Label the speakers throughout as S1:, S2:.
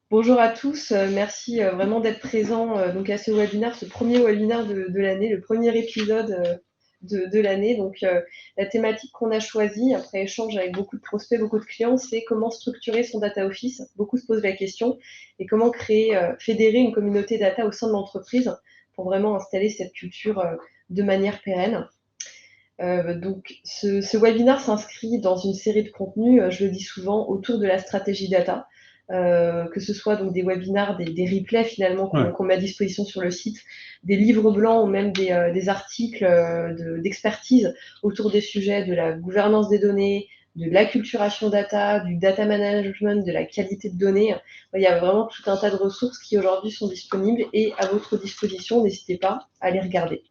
S1: Bonjour à tous, merci vraiment d'être présents donc à ce webinaire, ce premier webinaire de l'année, le premier épisode de l'année. Donc, la thématique qu'on a choisie, après échange avec beaucoup de prospects, beaucoup de clients, c'est comment structurer son data office. Beaucoup se posent la question et comment créer, fédérer une communauté data au sein de l'entreprise pour vraiment installer cette culture de manière pérenne. Donc, ce webinaire s'inscrit dans une série de contenus, je le dis souvent, autour de la stratégie data. Que ce soit donc des webinaires, des replays finalement qu'on met à disposition sur le site, des livres blancs ou même des articles d'expertise autour des sujets de la gouvernance des données, de l'acculturation data, du data management, de la qualité de données. Il y a vraiment tout un tas de ressources qui aujourd'hui sont disponibles et à votre disposition. N'hésitez pas à les regarder.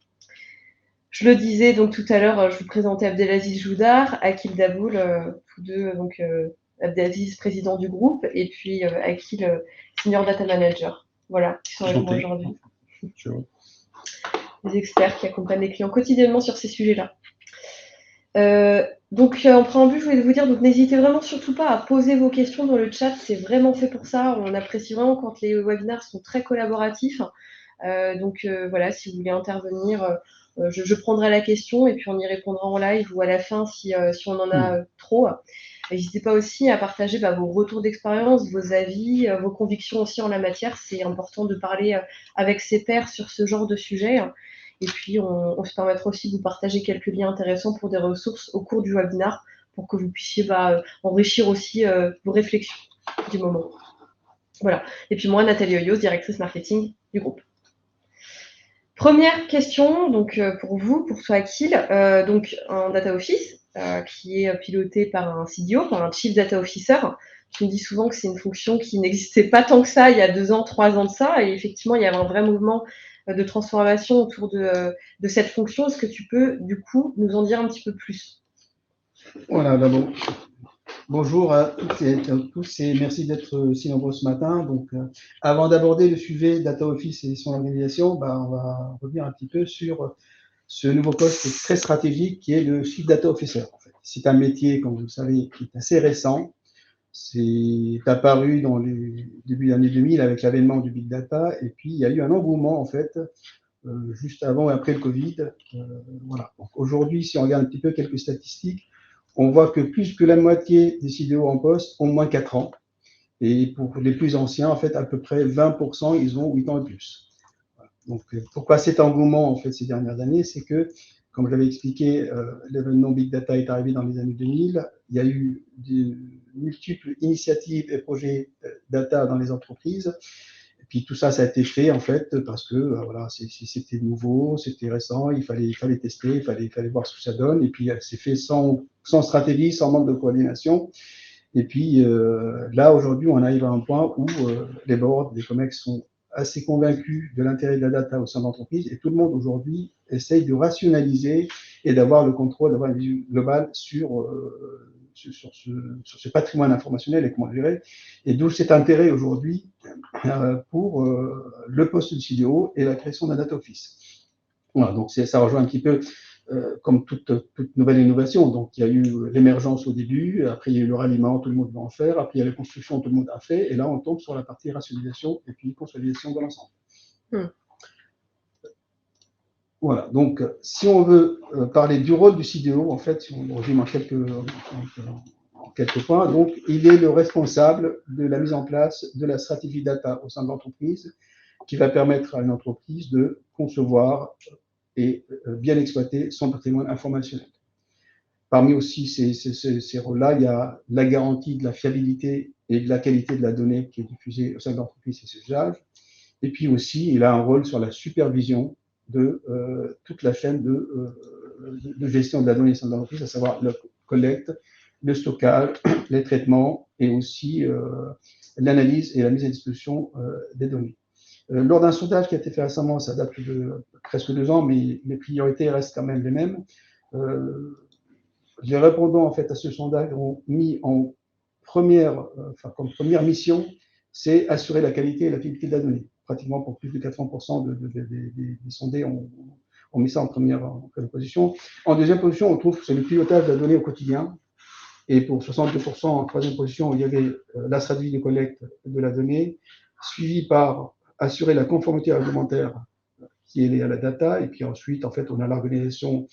S1: Je le disais donc tout à l'heure, je vous présentais Abdelaziz Joudar, Akil Daboul, tous deux, donc Abdelaziz, président du groupe, et puis Akil, senior data manager. Voilà, qui sont avec moi aujourd'hui. Des experts qui accompagnent les clients quotidiennement sur ces sujets-là. Donc en préambule, je voulais vous dire, donc n'hésitez vraiment surtout pas à poser vos questions dans le chat, c'est vraiment fait pour ça. On apprécie vraiment quand les webinaires sont très collaboratifs. Donc voilà, si vous voulez intervenir, je prendrai la question et puis on y répondra en live ou à la fin si on en a trop. N'hésitez pas aussi à partager vos retours d'expérience, vos avis, vos convictions aussi en la matière. C'est important de parler avec ses pairs sur ce genre de sujet. Et puis, on se permettra aussi de vous partager quelques liens intéressants pour des ressources au cours du webinaire pour que vous puissiez enrichir aussi vos réflexions du moment. Voilà. Et puis moi, Nathalie Oyos, directrice marketing du groupe. Première question, donc pour vous, pour toi, Akil, donc un data office qui est piloté par un CDO, par un Chief Data Officer. Tu me dis souvent que c'est une fonction qui n'existait pas tant que ça il y a 2 ans, 3 ans de ça, et effectivement, il y avait un vrai mouvement de transformation autour de cette fonction. Est-ce que tu peux, du coup, nous en dire un petit peu plus?
S2: Voilà, d'abord, bonjour à toutes et à tous et merci d'être si nombreux ce matin. Donc, avant d'aborder le sujet Data Office et son organisation, on va revenir un petit peu sur ce nouveau poste très stratégique qui est le Chief Data Officer. En fait. C'est un métier, comme vous le savez, qui est assez récent. C'est apparu dans les débuts des années 2000 avec l'avènement du Big Data et puis il y a eu un engouement en fait juste avant et après le Covid. Voilà. Aujourd'hui, si on regarde un petit peu quelques statistiques, on voit que plus que la moitié des CDO en poste ont moins de 4 ans. Et pour les plus anciens, en fait, à peu près 20%, ils ont 8 ans et plus. Donc, pourquoi cet engouement, en fait, ces dernières années? C'est que, comme je l'avais expliqué, l'événement Big Data est arrivé dans les années 2000. Il y a eu de multiples initiatives et projets data dans les entreprises. Et puis tout ça, ça a été fait en fait parce que voilà, c'était nouveau, c'était récent, il fallait tester, il fallait voir ce que ça donne. Et puis c'est fait sans stratégie, sans manque de coordination. Et puis là, aujourd'hui, on arrive à un point où les boards, les COMEX sont assez convaincus de l'intérêt de la data au sein de l'entreprise et tout le monde aujourd'hui essaye de rationaliser et d'avoir le contrôle, d'avoir une vision globale sur ce patrimoine informationnel et comment le gérer. Et d'où cet intérêt aujourd'hui pour le poste de CDO et la création d'un data office. Voilà, donc ça rejoint un petit peu comme toute nouvelle innovation. Donc il y a eu l'émergence au début, après il y a eu le ralliement, tout le monde va en faire, après il y a la construction, tout le monde a fait, et là on tombe sur la partie rationalisation et puis consolidation de l'ensemble. Voilà, donc si on veut parler du rôle du CDO, en fait, si on résume en quelques points, donc il est le responsable de la mise en place de la stratégie data au sein de l'entreprise qui va permettre à une entreprise de concevoir et bien exploiter son patrimoine informationnel. Parmi aussi ces rôles-là, il y a la garantie de la fiabilité et de la qualité de la donnée qui est diffusée au sein de l'entreprise et ses usages. Et puis aussi, il a un rôle sur la supervision de toute la chaîne de gestion de la donnée au sein de l'entreprise, à savoir la collecte, le stockage, les traitements et aussi l'analyse et la mise à disposition des données. Lors d'un sondage qui a été fait récemment, ça date de presque 2 ans, mais les priorités restent quand même les mêmes. Les répondants en fait à ce sondage ont mis en comme première mission, c'est assurer la qualité et la fiabilité de la donnée. Pratiquement pour plus de 80% des sondés ont mis ça en première position. En deuxième position, on trouve que c'est le pilotage de la donnée au quotidien. Et pour 62%, en troisième position, il y avait la stratégie de collecte de la donnée, suivie par assurer la conformité réglementaire qui est liée à la data. Et puis ensuite, en fait, on a l'organisation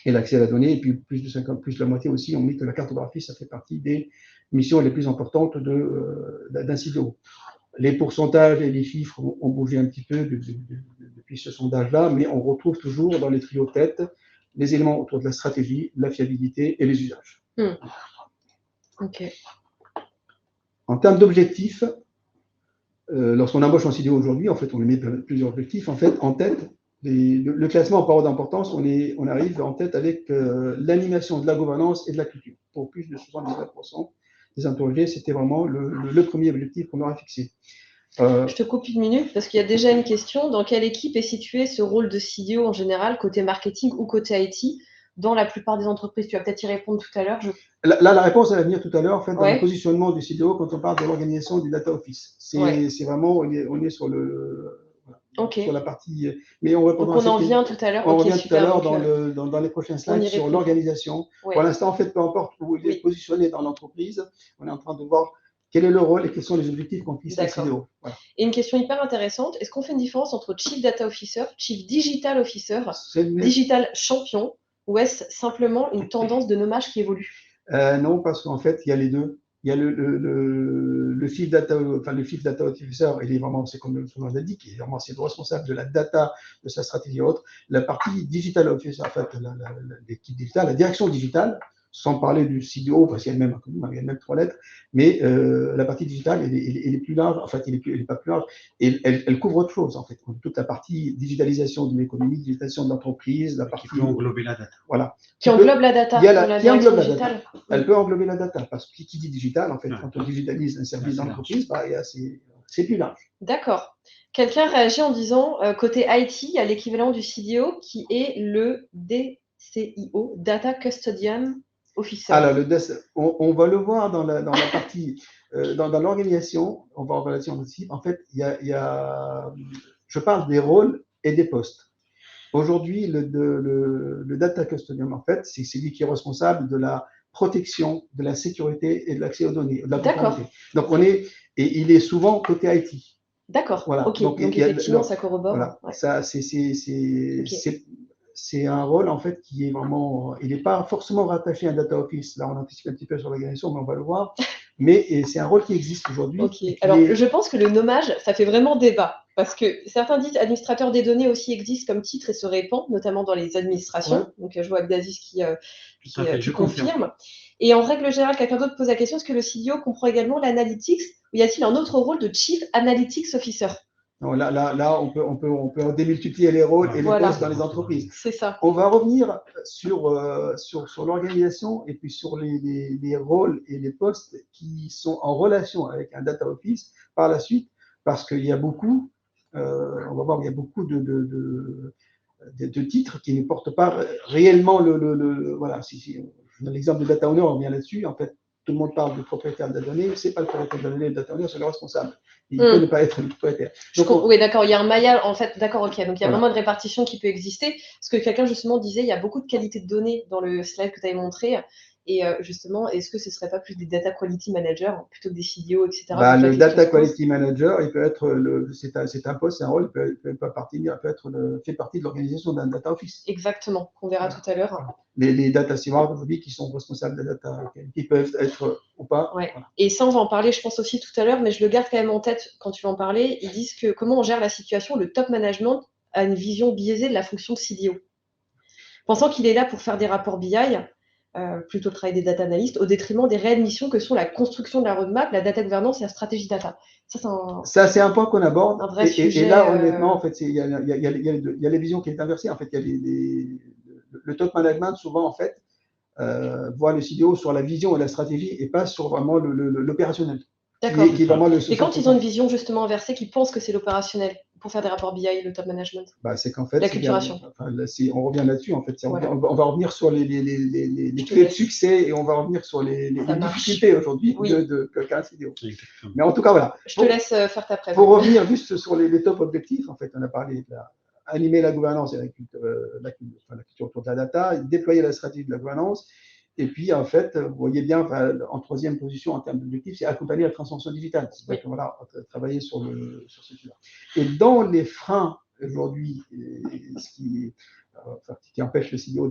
S2: et l'accès à la donnée. Et puis plus de 50, plus de la moitié aussi, on met que la cartographie, ça fait partie des missions les plus importantes d'un CIDO. Les pourcentages et les chiffres ont bougé un petit peu depuis ce sondage-là, mais on retrouve toujours dans les trios de tête les éléments autour de la stratégie, la fiabilité et les usages.
S1: Ok.
S2: En termes d'objectifs, lorsqu'on embauche en CIDO aujourd'hui, en fait, on met plusieurs objectifs. En fait, en tête, le classement par ordre d'importance, on arrive en tête avec l'animation de la gouvernance et de la culture. Pour plus de 79% des interrogés, c'était vraiment le premier objectif qu'on aura fixé.
S1: Je te coupe une minute parce qu'il y a déjà une question. Dans quelle équipe est situé ce rôle de CDO en général, côté marketing ou côté IT, dans la plupart des entreprises? Tu vas peut-être y répondre tout à l'heure.
S2: Là, la réponse, elle va venir tout à l'heure, en fait, dans le positionnement du CDO quand on parle de l'organisation du Data Office. C'est vraiment, on est sur sur la partie. Mais on
S1: donc on en vient tout à l'heure.
S2: On revient tout à l'heure dans les prochains slides sur l'organisation. Pour l'instant, en fait, peu importe où il est positionné dans l'entreprise, on est en train de voir quel est le rôle et quels sont les objectifs qu'on fixe au CDO.
S1: Voilà. Et une question hyper intéressante, est-ce qu'on fait une différence entre Chief Data Officer, Chief Digital Officer, Digital Champion, ou est-ce simplement une tendance de nommage qui évolue?
S2: Non, parce qu'en fait, il y a les deux. Il y a le Chief Data, le Chief Data Officer, il est vraiment, c'est comme son nom l'indique, il est vraiment le responsable de la data, de sa stratégie et autres. La partie Digital Officer, en fait, l'équipe digitale, la direction digitale, sans parler du CDO, parce qu'il y a le même 3 lettres, mais la partie digitale, elle est plus large, en fait, elle n'est pas plus large, et elle couvre autre chose, en fait, toute la partie digitalisation de l'économie, digitalisation de l'entreprise, la partie…
S3: Qui peut englober la data.
S2: Voilà.
S1: Qui englobe la data dans la direction digitale.
S2: Elle peut englober la data, parce que qui dit digital, en fait, quand on digitalise un service d'entreprise, c'est plus large.
S1: D'accord. Quelqu'un réagit en disant, côté IT, il y a l'équivalent du CDO qui est le DCIO, Data Custodian Officer.
S2: Alors, on va le voir dans la partie, dans l'organisation, on va en relation aussi. En fait, je parle des rôles et des postes. Aujourd'hui, le Data Custodian, en fait, c'est lui qui est responsable de la protection, de la sécurité et de l'accès aux données.
S1: D'accord.
S2: Donc, il est souvent côté IT.
S1: D'accord. Voilà. Ok. Donc effectivement, ça corrobore.
S2: Voilà. Ouais. Ça, c'est un rôle en fait qui est vraiment, il n'est pas forcément rattaché à un data office. Là, on anticipe un petit peu sur l'organisation, mais on va le voir. Mais c'est un rôle qui existe aujourd'hui.
S1: Ok. Alors, je pense que le nommage, ça fait vraiment débat. Parce que certains disent administrateur des données aussi existe comme titre et se répand, notamment dans les administrations. Ouais. Donc, je vois Abdelaziz qui confirme. Et en règle générale, quelqu'un d'autre pose la question, est-ce que le CDO comprend également l'analytics ou y a-t-il un autre rôle de Chief Analytics Officer?
S2: Non, là, on peut démultiplier les rôles et les postes dans les entreprises.
S1: C'est ça.
S2: On va revenir sur l'organisation et puis sur les rôles et les postes qui sont en relation avec un data office par la suite, parce qu'il y a beaucoup, on va voir, il y a beaucoup de titres qui ne portent pas réellement voilà. Si je donne l'exemple de data owner, on revient là-dessus. En fait, tout le monde parle du propriétaire de la donnée, c'est pas le propriétaire de la donnée, le data owner, c'est le responsable. Il peut ne pas être le propriétaire.
S1: Oui, d'accord, il y a un maillage, en fait, d'accord, ok. Donc il y a vraiment une répartition qui peut exister. Parce que quelqu'un, justement, disait, il y a beaucoup de qualité de données dans le slide que tu avais montré. Et justement, est-ce que ce ne serait pas plus des data quality managers plutôt que des CDO, etc.
S2: Le data quality manager, il peut être, c'est un poste, c'est un rôle, fait partie de l'organisation d'un data office.
S1: Exactement, qu'on verra tout à l'heure.
S2: Les data stewards aujourd'hui qui sont responsables de la data, qui peuvent être ou pas.
S1: Ouais. Voilà. Et ça, on va en parler, je pense aussi tout à l'heure, mais je le garde quand même en tête quand tu vas en parler. Ils disent que comment on gère la situation, le top management a une vision biaisée de la fonction de CDO. Pensant qu'il est là pour faire des rapports BI, plutôt le travail des data analystes, au détriment des réelles missions que sont la construction de la roadmap, la data gouvernance et la stratégie data.
S2: Ça, c'est un point qu'on aborde.
S1: Un vrai sujet,
S2: et là, honnêtement, en fait, il y a les visions qui est inversée. En fait, il y a le top management, souvent, en fait, voit le CDO sur la vision et la stratégie et pas sur vraiment l'opérationnel.
S1: D'accord. Et quand ils ont une vision justement inversée, qui pensent que c'est l'opérationnel pour faire des rapports BI, le top management,
S2: c'est qu'en fait,
S1: la culturation.
S2: On revient là-dessus, en fait. Voilà. On va revenir sur les clés de succès et on va revenir sur les difficultés aujourd'hui de quelqu'un CDO. Mais en tout cas, voilà.
S1: Je te laisse faire ta présentation.
S2: Pour revenir juste sur les top objectifs, en fait, on a parlé de animer la gouvernance et la culture autour de la data, déployer la stratégie de la gouvernance, Et puis, en fait, vous voyez bien, enfin, en troisième position en termes d'objectifs, c'est accompagner la transformation digitale. C'est-à-dire que voilà, travailler sur ce sujet-là. Et dans les freins aujourd'hui, ce qui empêche le CEO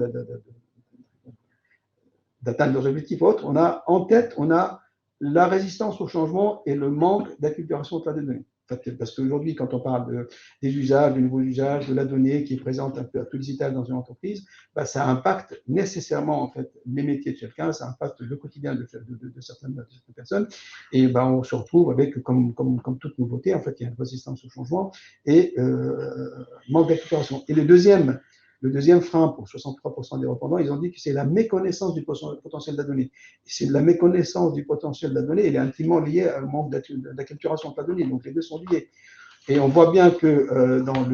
S2: d'atteindre leurs objectifs autres, on a en tête, on a la résistance au changement et le manque d'acculturation de la donnée. En fait, parce qu'aujourd'hui, quand on parle des usages, du nouveau usage, de la donnée qui est présente un peu à tout digital dans une entreprise, bah, ça impacte nécessairement en fait, les métiers de chacun, ça impacte le quotidien de certaines personnes. Et bah, on se retrouve avec, comme toute nouveauté, en fait, il y a une résistance au changement et manque d'acculturation. Et le deuxième frein pour 63% des répondants, ils ont dit que c'est la méconnaissance du potentiel de la donnée. Et c'est la méconnaissance du potentiel de la donnée, elle est intimement liée au manque d'acculturation de la donnée. Donc les deux sont liés. Et on voit bien que dans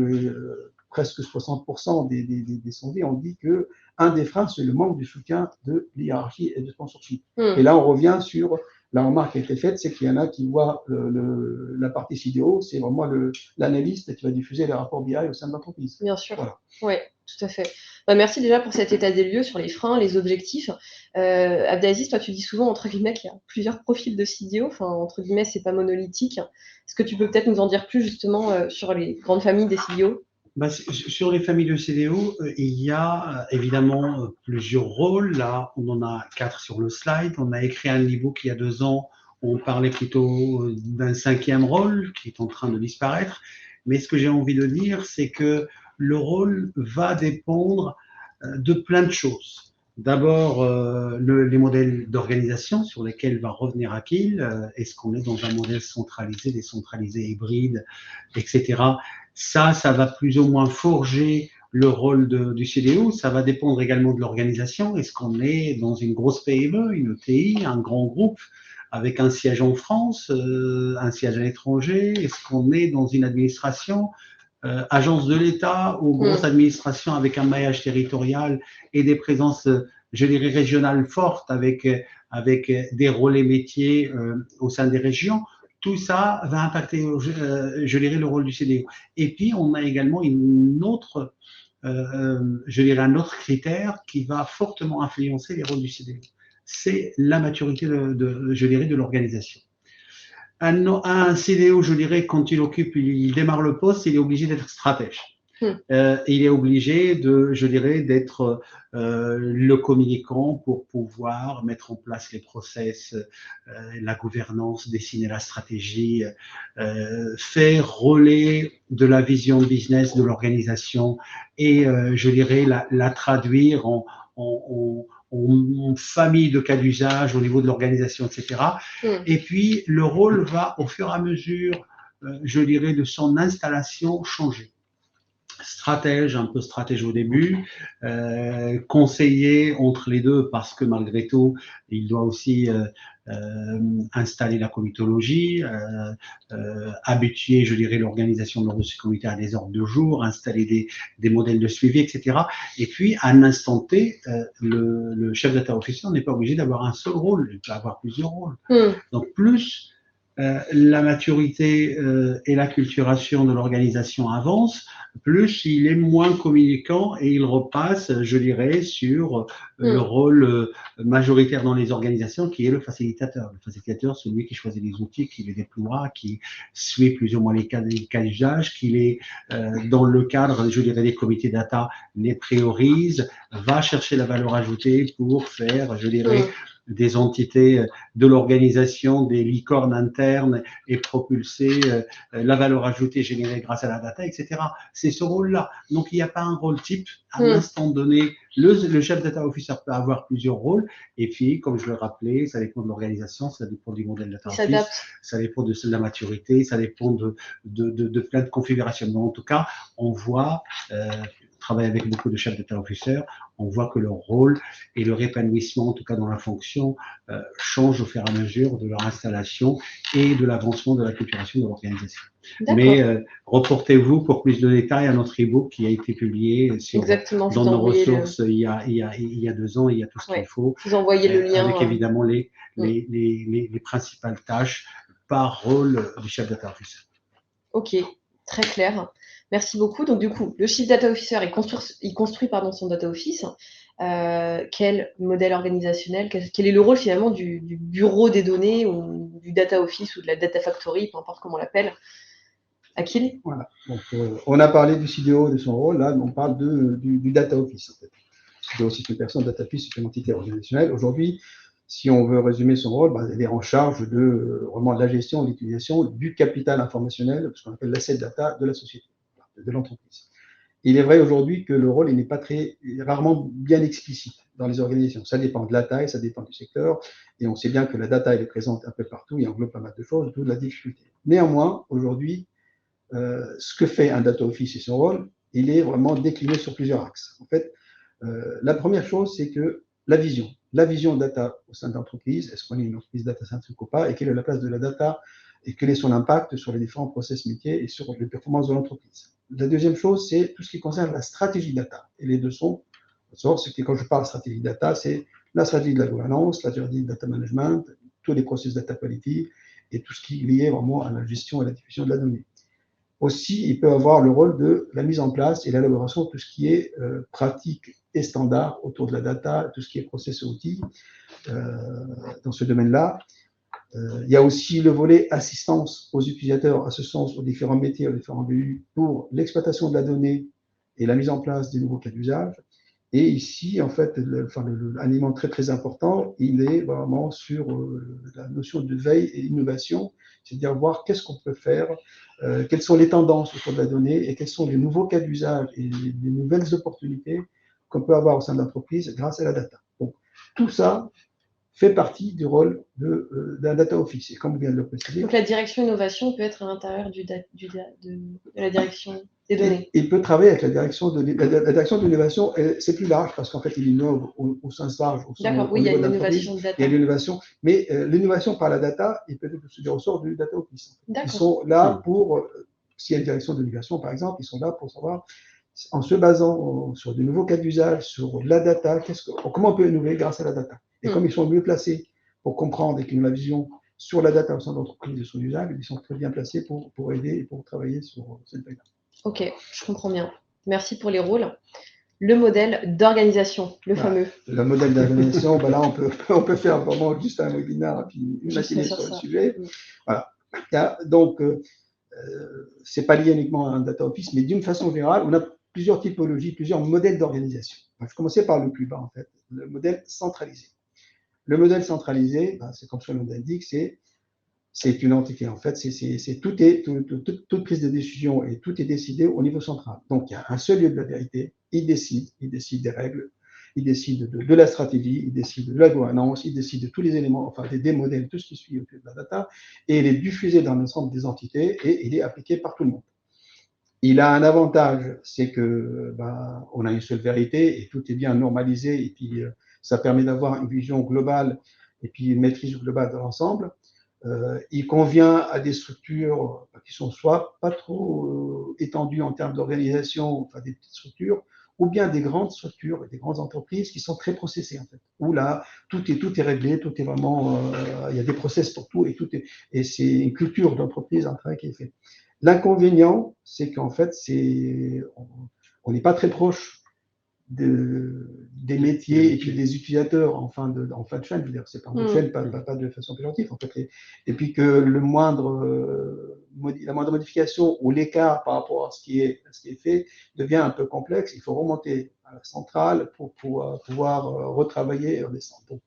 S2: presque 60% des sondés, on dit qu'un des freins, c'est le manque du soutien de l'hierarchie et de sponsorship. Et là, on revient sur la remarque qui a été faite, c'est qu'il y en a qui voient la partie CDO, c'est vraiment l'analyste qui va diffuser les rapports BI au sein de l'entreprise.
S1: Bien sûr, voilà. Oui, tout à fait. Bah, merci déjà pour cet état des lieux sur les freins, les objectifs. Abdelaziz, toi, tu dis souvent, entre guillemets, qu'il y a plusieurs profils de CDO, enfin, entre guillemets, c'est pas monolithique. Est-ce que tu peux peut-être nous en dire plus justement sur les grandes familles des CDO?
S3: Bah, sur les familles de CDO, il y a évidemment plusieurs rôles. Là, on en a 4 sur le slide. On a écrit un e-book il y a 2 ans. On parlait plutôt d'un 5e rôle qui est en train de disparaître. Mais ce que j'ai envie de dire, c'est que le rôle va dépendre de plein de choses. D'abord, les modèles d'organisation sur lesquels va revenir Akil. Est-ce qu'on est dans un modèle centralisé, décentralisé, hybride, etc. Ça va plus ou moins forger le rôle du CDO. Ça va dépendre également de l'organisation. Est-ce qu'on est dans une grosse PME, une ETI, un grand groupe avec un siège en France, un siège à l'étranger? Est-ce qu'on est dans une administration, agence de l'État ou grosse administration avec un maillage territorial et des présences, je dirais, régionales fortes avec des relais métiers au sein des régions? Tout ça va impacter, je dirais, le rôle du CDO. Et puis, on a également un autre critère qui va fortement influencer les rôles du CDO. C'est la maturité, je dirais, de l'organisation. Un CDO, je dirais, quand il démarre le poste, il est obligé d'être stratège. Il est obligé d'être le communicant pour pouvoir mettre en place les process, la gouvernance, dessiner la stratégie, faire relais de la vision business de l'organisation et la traduire en famille de cas d'usage au niveau de l'organisation, etc. Et puis, le rôle va, au fur et à mesure, de son installation, changer. Stratège, un peu stratège au début, conseiller entre les deux parce que malgré tout, il doit aussi installer la comitologie, habituer, l'organisation lors de ce comité à des ordres de jour, installer des modèles de suivi, etc. Et puis, à un instant T, le chef data officer n'est pas obligé d'avoir un seul rôle, il peut avoir plusieurs rôles. Donc, plus la maturité et l'acculturation de l'organisation avance, plus il est moins communicant et il repasse, sur le rôle majoritaire dans les organisations qui est le facilitateur. Le facilitateur, celui qui choisit les outils, qui les déploie, qui suit plus ou moins les cas d'usage, qui les, dans le cadre, des comités data, les priorise, va chercher la valeur ajoutée pour faire, des entités de l'organisation, des licornes internes et propulser la valeur ajoutée générée grâce à la data, etc. C'est ce rôle-là. Donc, il n'y a pas un rôle type. À un instant donné, le chef data officer peut avoir plusieurs rôles. Et puis, comme je le rappelais, ça dépend de l'organisation, ça dépend du modèle data office, ça dépend de la maturité, ça dépend de plein de configurations. Mais en tout cas, on voit travaille avec beaucoup de chefs data officers, on voit que leur rôle et leur épanouissement, en tout cas dans la fonction, changent au fur et à mesure de leur installation et de l'avancement de la culturation de l'organisation. Mais reportez-vous pour plus de détails à notre e-book qui a été publié dans nos ressources il y a 2 ans, il y a tout ce qu'il faut.
S1: Vous envoyez le lien.
S3: Avec évidemment les principales tâches par rôle du chef data officer.
S1: Ok, très clair. Merci beaucoup. Donc, du coup, le Chief Data Officer, il construit son data office. quel modèle organisationnel, quel est le rôle finalement du bureau des données ou du data office ou de la data factory, peu importe comment on l'appelle. Akil?
S2: Voilà. Donc, on a parlé du CDO, de son rôle. Là, on parle du data office. En fait. Le CDO, c'est une personne, data office, c'est une entité organisationnelle. Aujourd'hui, si on veut résumer son rôle, elle est en charge de vraiment de la gestion, de l'utilisation du capital informationnel, ce qu'on appelle l'asset data de la société, de l'entreprise. Il est vrai aujourd'hui que le rôle n'est pas rarement bien explicite dans les organisations. Ça dépend de la taille, ça dépend du secteur, et on sait bien que la data elle est présente un peu partout, et englobe pas mal de choses, d'où la difficulté. Néanmoins, aujourd'hui, ce que fait un data office et son rôle, il est vraiment décliné sur plusieurs axes. En fait, la première chose, c'est que la vision data au sein de l'entreprise, est-ce qu'on est une entreprise data-centrique ou pas, et quelle est la place de la data, et quel est son impact sur les différents process métiers et sur les performances de l'entreprise. La deuxième chose, c'est tout ce qui concerne la stratégie data. Et les deux sont, c'est que quand je parle stratégie data, c'est la stratégie de la gouvernance, la stratégie de data management, tous les process data quality, et tout ce qui est lié vraiment à la gestion et la diffusion de la donnée. Aussi, il peut avoir le rôle de la mise en place et l'élaboration de tout ce qui est pratique et standard autour de la data, tout ce qui est process et outils dans ce domaine-là. Il y a aussi le volet assistance aux utilisateurs, assistance aux différents métiers, aux différents BU pour l'exploitation de la donnée et la mise en place des nouveaux cas d'usage. Et ici, en fait, un élément très très important, il est vraiment sur la notion de veille et innovation, c'est-à-dire voir qu'est-ce qu'on peut faire, quelles sont les tendances autour de la donnée et quels sont les nouveaux cas d'usage et les nouvelles opportunités qu'on peut avoir au sein de l'entreprise grâce à la data. Donc, tout ça fait partie du rôle d'un data office. Et comme vous venez de le préciser.
S1: Donc la direction innovation peut être à l'intérieur de la direction des données.
S2: Il peut travailler avec la direction de l'innovation, c'est plus large parce qu'en fait, il innove au sens large.
S1: D'accord, oui, il y a l'innovation de data.
S2: Il y a l'innovation, mais l'innovation par la data, il peut être aussi du ressort du data office. Ils sont là pour, s'il y a une direction de l'innovation par exemple, ils sont là pour savoir, en se basant sur de nouveaux cas d'usage, sur la data, comment on peut innover grâce à la data. Et comme ils sont mieux placés pour comprendre et qu'ils ont la vision sur la data au sein de l'entreprise et son usage, ils sont très bien placés pour aider et pour travailler sur cette veille-là.
S1: Ok, je comprends bien. Merci pour les rôles. Le modèle d'organisation, le fameux.
S2: Le modèle d'organisation, là, on peut faire vraiment juste un webinaire et puis une matinée sur le sujet. Voilà. Donc, c'est pas lié uniquement à un data office, mais d'une façon générale, on a plusieurs typologies, plusieurs modèles d'organisation. Je vais commencer par le plus bas, en fait, le modèle centralisé. Le modèle centralisé, c'est comme son nom l'indique, c'est une entité. En fait, toute prise de décision et tout est décidé au niveau central. Donc, il y a un seul lieu de la vérité. Il décide des règles, il décide de la stratégie, il décide de la gouvernance, il décide de tous les éléments, enfin des modèles, tout ce qui suit autour de la data, et il est diffusé dans l'ensemble des entités et il est appliqué par tout le monde. Il a un avantage, c'est que on a une seule vérité et tout est bien normalisé et puis ça permet d'avoir une vision globale et puis une maîtrise globale de l'ensemble. Il convient à des structures qui sont soit pas trop étendues en termes d'organisation, enfin des petites structures, ou bien des grandes structures et des grandes entreprises qui sont très processées en fait. Où là, tout est réglé, tout est vraiment, il y a des process pour tout et c'est une culture d'entreprise, un travail qui est fait. L'inconvénient, c'est qu'en fait, on n'est pas très proche des métiers et puis des utilisateurs en fin de chaîne, je veux dire, c'est pas en chaîne, pas de façon péjorative en fait, et puis que la moindre modification ou l'écart par rapport à ce qui est fait devient un peu complexe. Il faut remonter à la centrale pour pouvoir retravailler et redescendre. Donc,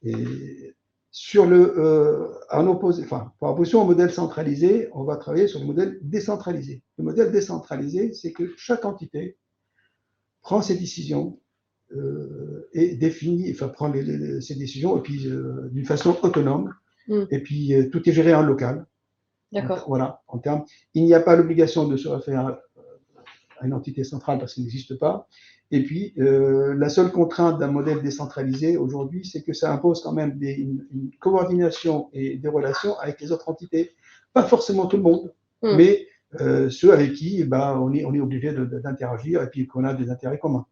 S2: et par opposition au modèle centralisé, on va travailler sur le modèle décentralisé. Le modèle décentralisé, c'est que chaque entité prend ses décisions et définit, prend ses décisions et puis d'une façon autonome. Et puis tout est géré en local.
S1: D'accord.
S2: Voilà, en termes. Il n'y a pas l'obligation de se référer à une entité centrale parce qu'elle n'existe pas. Et puis la seule contrainte d'un modèle décentralisé aujourd'hui, c'est que ça impose quand même une coordination et des relations avec les autres entités. Pas forcément tout le monde, mais ceux avec qui on est obligé d'interagir et puis qu'on a des intérêts communs.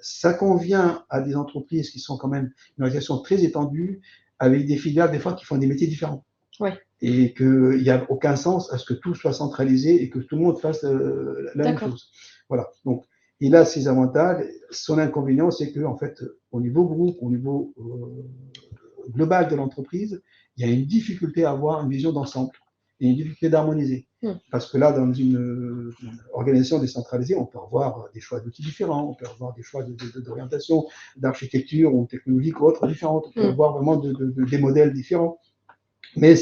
S2: Ça convient à des entreprises qui sont quand même une organisation très étendue, avec des filiales des fois qui font des métiers différents.
S1: Ouais.
S2: Et qu'il n'y a aucun sens à ce que tout soit centralisé et que tout le monde fasse la même chose. Voilà. Donc, il a ses avantages. Son inconvénient, c'est que, en fait, au niveau groupe, au niveau global de l'entreprise, il y a une difficulté à avoir une vision d'ensemble et une difficulté d'harmoniser. Parce que là, dans une organisation décentralisée, on peut avoir des choix d'outils différents, on peut avoir des choix d'orientation, d'architecture ou technologique ou autres différentes, on peut avoir vraiment des modèles différents. Mais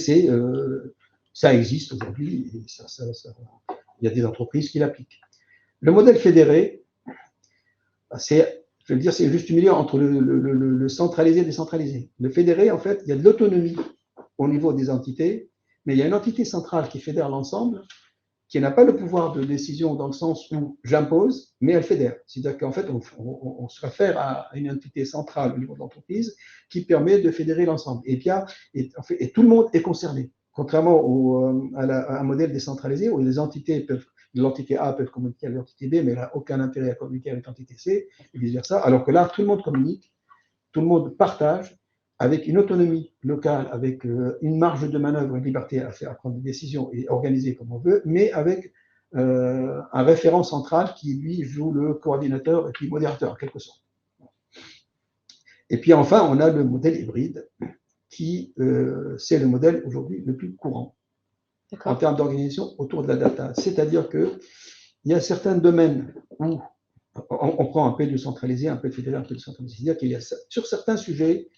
S2: ça existe aujourd'hui et il y a des entreprises qui l'appliquent. Le modèle fédéré, je veux dire, c'est juste une milieu entre le centralisé et le décentralisé. Le fédéré, en fait, il y a de l'autonomie au niveau des entités, mais il y a une entité centrale qui fédère l'ensemble, qui n'a pas le pouvoir de décision dans le sens où j'impose, mais elle fédère. C'est-à-dire qu'en fait, on se réfère à une entité centrale au niveau de l'entreprise qui permet de fédérer l'ensemble. Et tout le monde est concerné, contrairement à un modèle décentralisé où les entités peuvent l'entité A peut communiquer avec l'entité B, mais elle n'a aucun intérêt à communiquer avec l'entité C, et vice-versa. Alors que là, tout le monde communique, tout le monde partage, avec une autonomie locale, avec une marge de manœuvre, une liberté à prendre des décisions et organiser comme on veut, mais avec un référent central qui, lui, joue le coordinateur et puis modérateur, en quelque sorte. Et puis enfin, on a le modèle hybride, qui c'est le modèle aujourd'hui le plus courant en termes d'organisation autour de la data. C'est-à-dire qu'il y a certains domaines où on prend un peu de centralisé, un peu de fédéré, un peu de centralisé. C'est-à-dire qu'il y a sur certains sujets,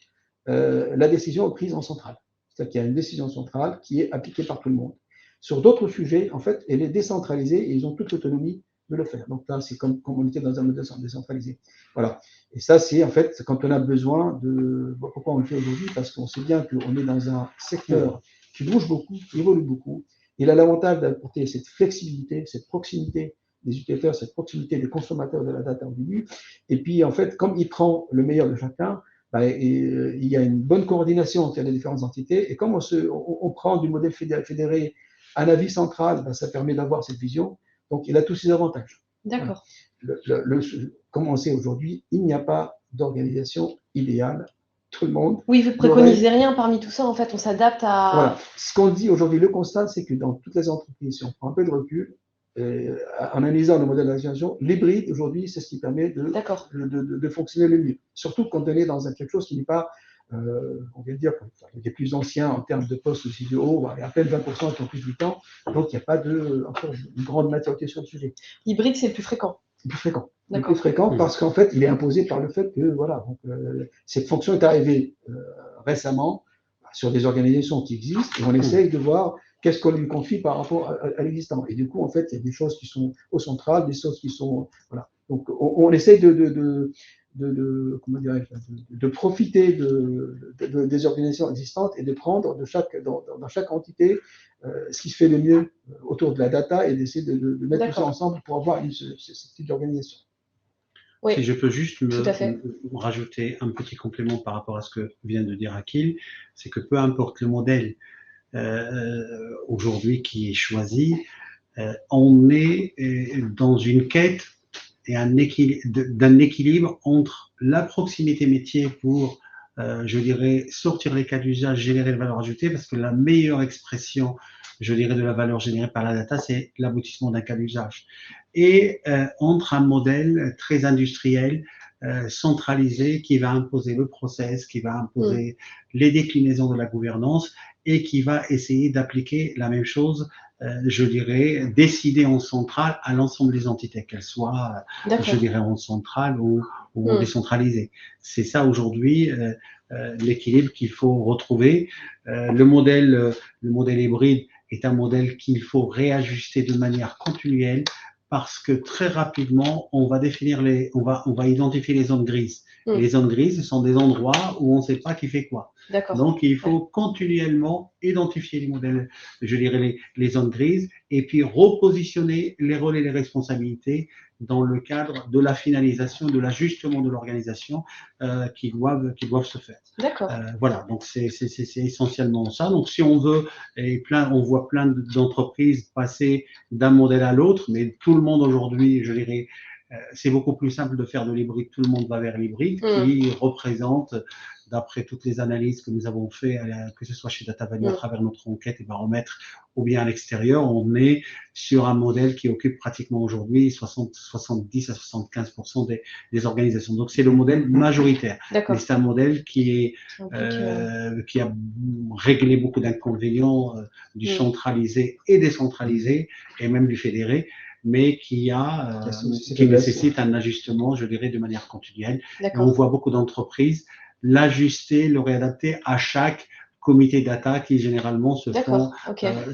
S2: la décision est prise en centrale. C'est-à-dire qu'il y a une décision centrale qui est appliquée par tout le monde. Sur d'autres sujets, en fait, elle est décentralisée et ils ont toute l'autonomie de le faire. Donc là, c'est comme on était dans un modèle décentralisé. Voilà. Et ça, c'est en fait quand on a besoin de. Pourquoi on le fait aujourd'hui? Parce qu'on sait bien qu'on est dans un secteur qui bouge beaucoup, qui évolue beaucoup. Il a l'avantage d'apporter cette flexibilité, cette proximité des utilisateurs, cette proximité des consommateurs de la data au début. Et puis, en fait, comme il prend le meilleur de chacun, il y a une bonne coordination entre les différentes entités. Et comme on prend du modèle fédéré un avis central, ça permet d'avoir cette vision. Donc, il a tous ses avantages.
S1: D'accord.
S2: Comme on sait aujourd'hui, il n'y a pas d'organisation idéale. Tout le monde.
S1: Oui, vous ne préconisez rien parmi tout ça. En fait, on s'adapte à.
S2: Voilà. Ce qu'on dit aujourd'hui, le constat, c'est que dans toutes les entreprises, si on prend un peu de recul, en analysant le modèle d'organisation, l'hybride, aujourd'hui, c'est ce qui permet de fonctionner le mieux. Surtout quand on est dans quelque chose qui n'est pas, on vient de dire, les plus anciens en termes de postes aussi de haut, il y a à peine 20% qui ont plus de 8 ans, donc il n'y a pas encore une grande maturité sur le sujet.
S1: L'hybride, c'est le plus fréquent.
S2: C'est plus fréquent. Le plus fréquent parce qu'en fait, il est imposé par le fait que, voilà, donc, cette fonction est arrivée récemment sur des organisations qui existent et on essaye de voir qu'est-ce qu'on lui confie par rapport à l'existant. Et du coup, en fait, il y a des choses qui sont au central, des choses qui sont. Voilà. Donc, on essaye comment de profiter des organisations existantes et de prendre dans chaque entité ce qui se fait le mieux autour de la data et d'essayer de mettre tout ça ensemble pour avoir ce type d'organisation.
S3: Oui, si je peux juste rajouter un petit complément par rapport à ce que vient de dire Akil, c'est que peu importe le modèle aujourd'hui qui est choisi, on est dans une quête et d'un équilibre entre la proximité métier pour, je dirais, sortir les cas d'usage, générer de valeur ajoutée, parce que la meilleure expression, je dirais, de la valeur générée par la data, c'est l'aboutissement d'un cas d'usage. Et entre un modèle très industriel, centralisé, qui va imposer le process, qui va imposer les déclinaisons de la gouvernance et qui va essayer d'appliquer la même chose, je dirais, décidée en centrale à l'ensemble des entités, qu'elles soient, je dirais, en centrale ou en décentralisée. C'est ça aujourd'hui l'équilibre qu'il faut retrouver. Le modèle hybride est un modèle qu'il faut réajuster de manière continuelle, parce que très rapidement, on va identifier les zones grises. Les zones grises sont des endroits où on ne sait pas qui fait quoi. Donc, il faut continuellement identifier les modèles, je dirais les zones grises, et puis repositionner les rôles et les responsabilités dans le cadre de la finalisation, de l'ajustement de l'organisation qui doivent se faire. Voilà, donc c'est essentiellement ça. Donc, si on veut, on voit plein d'entreprises passer d'un modèle à l'autre, mais tout le monde aujourd'hui, je dirais, c'est beaucoup plus simple de faire de l'hybride. Tout le monde va vers l'hybride qui représente d'après toutes les analyses que nous avons fait, que ce soit chez Data Valley à travers notre enquête et baromètre ou bien à l'extérieur, on est sur un modèle qui occupe pratiquement aujourd'hui 70 à 75% des organisations. Donc c'est le modèle majoritaire. Mais c'est un modèle qui a réglé beaucoup d'inconvénients du centralisé et décentralisé et même du fédéré, mais qui nécessite un ajustement, je dirais, de manière continuelle. Et on voit beaucoup d'entreprises l'ajuster, le réadapter à chaque comité data qui généralement se font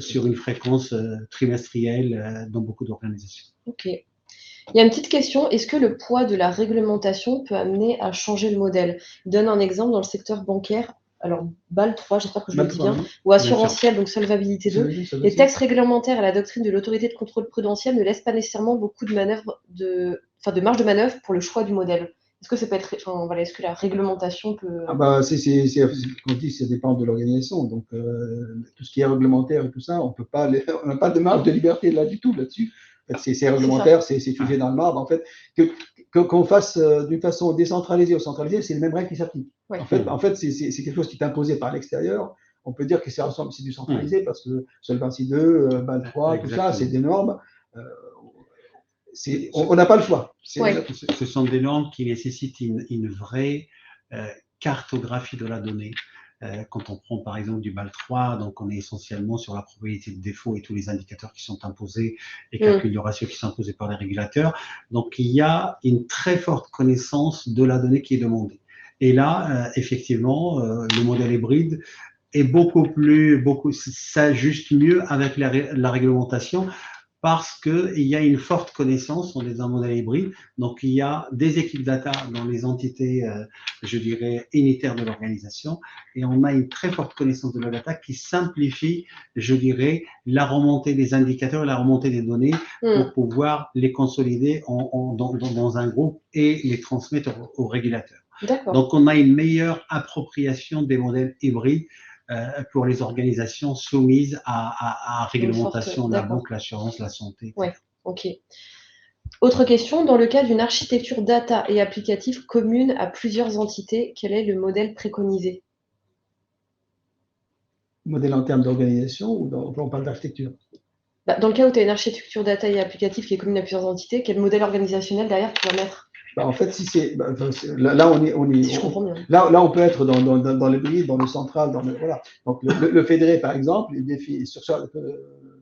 S3: sur une fréquence trimestrielle dans beaucoup d'organisations.
S1: Ok. Il y a une petite question, est-ce que le poids de la réglementation peut amener à changer le modèle? Il donne un exemple dans le secteur bancaire, alors BAL 3, j'espère que je le dis bien, ou assurantiel, donc solvabilité 2. Les textes réglementaires et la doctrine de l'autorité de contrôle prudentiel ne laissent pas nécessairement beaucoup de marge de manœuvre pour le choix du modèle. Est-ce que ça peut être, est-ce que la réglementation peut…
S2: Comme on dit, ça dépend de l'organisation. Donc, tout ce qui est réglementaire et tout ça, on n'a pas de marge de liberté là du tout là-dessus. En fait, c'est réglementaire, c'est figé dans le marbre. En fait, qu'on fasse d'une façon décentralisée ou centralisée, c'est les mêmes règles qui s'appliquent. Ouais. En fait, c'est quelque chose qui est imposé par l'extérieur. On peut dire que c'est du centralisé parce que Solvency 2, BAL 3, tout ça, c'est des normes. On n'a pas le choix.
S3: Ce sont des normes qui nécessitent une vraie cartographie de la donnée. Quand on prend par exemple du BAL 3, donc on est essentiellement sur la probabilité de défaut et tous les indicateurs qui sont imposés et calculs de ratio qui sont imposés par les régulateurs. Donc il y a une très forte connaissance de la donnée qui est demandée. Et là, effectivement, le modèle hybride est s'ajuste mieux avec la réglementation, parce qu'il y a une forte connaissance, on est dans un modèle hybride, donc il y a des équipes data dans les entités, je dirais, unitaires de l'organisation, et on a une très forte connaissance de la data qui simplifie, je dirais, la remontée des indicateurs et la remontée des données pour pouvoir les consolider dans un groupe et les transmettre aux régulateurs. Donc on a une meilleure appropriation des modèles hybrides pour les organisations soumises à réglementation, la banque, l'assurance, la santé.
S1: Ouais, ok. Autre question, dans le cas d'une architecture data et applicative commune à plusieurs entités, quel est le modèle préconisé?
S2: Modèle en termes d'organisation ou on parle d'architecture?
S1: Dans le cas où tu as une architecture data et applicative qui est commune à plusieurs entités, quel modèle organisationnel derrière tu vas mettre?
S2: En fait, si c'est là,
S1: si je comprends bien.
S2: Là, on peut être dans le bride, dans le central, voilà. Donc le fédéré, par exemple, il définit sur ce que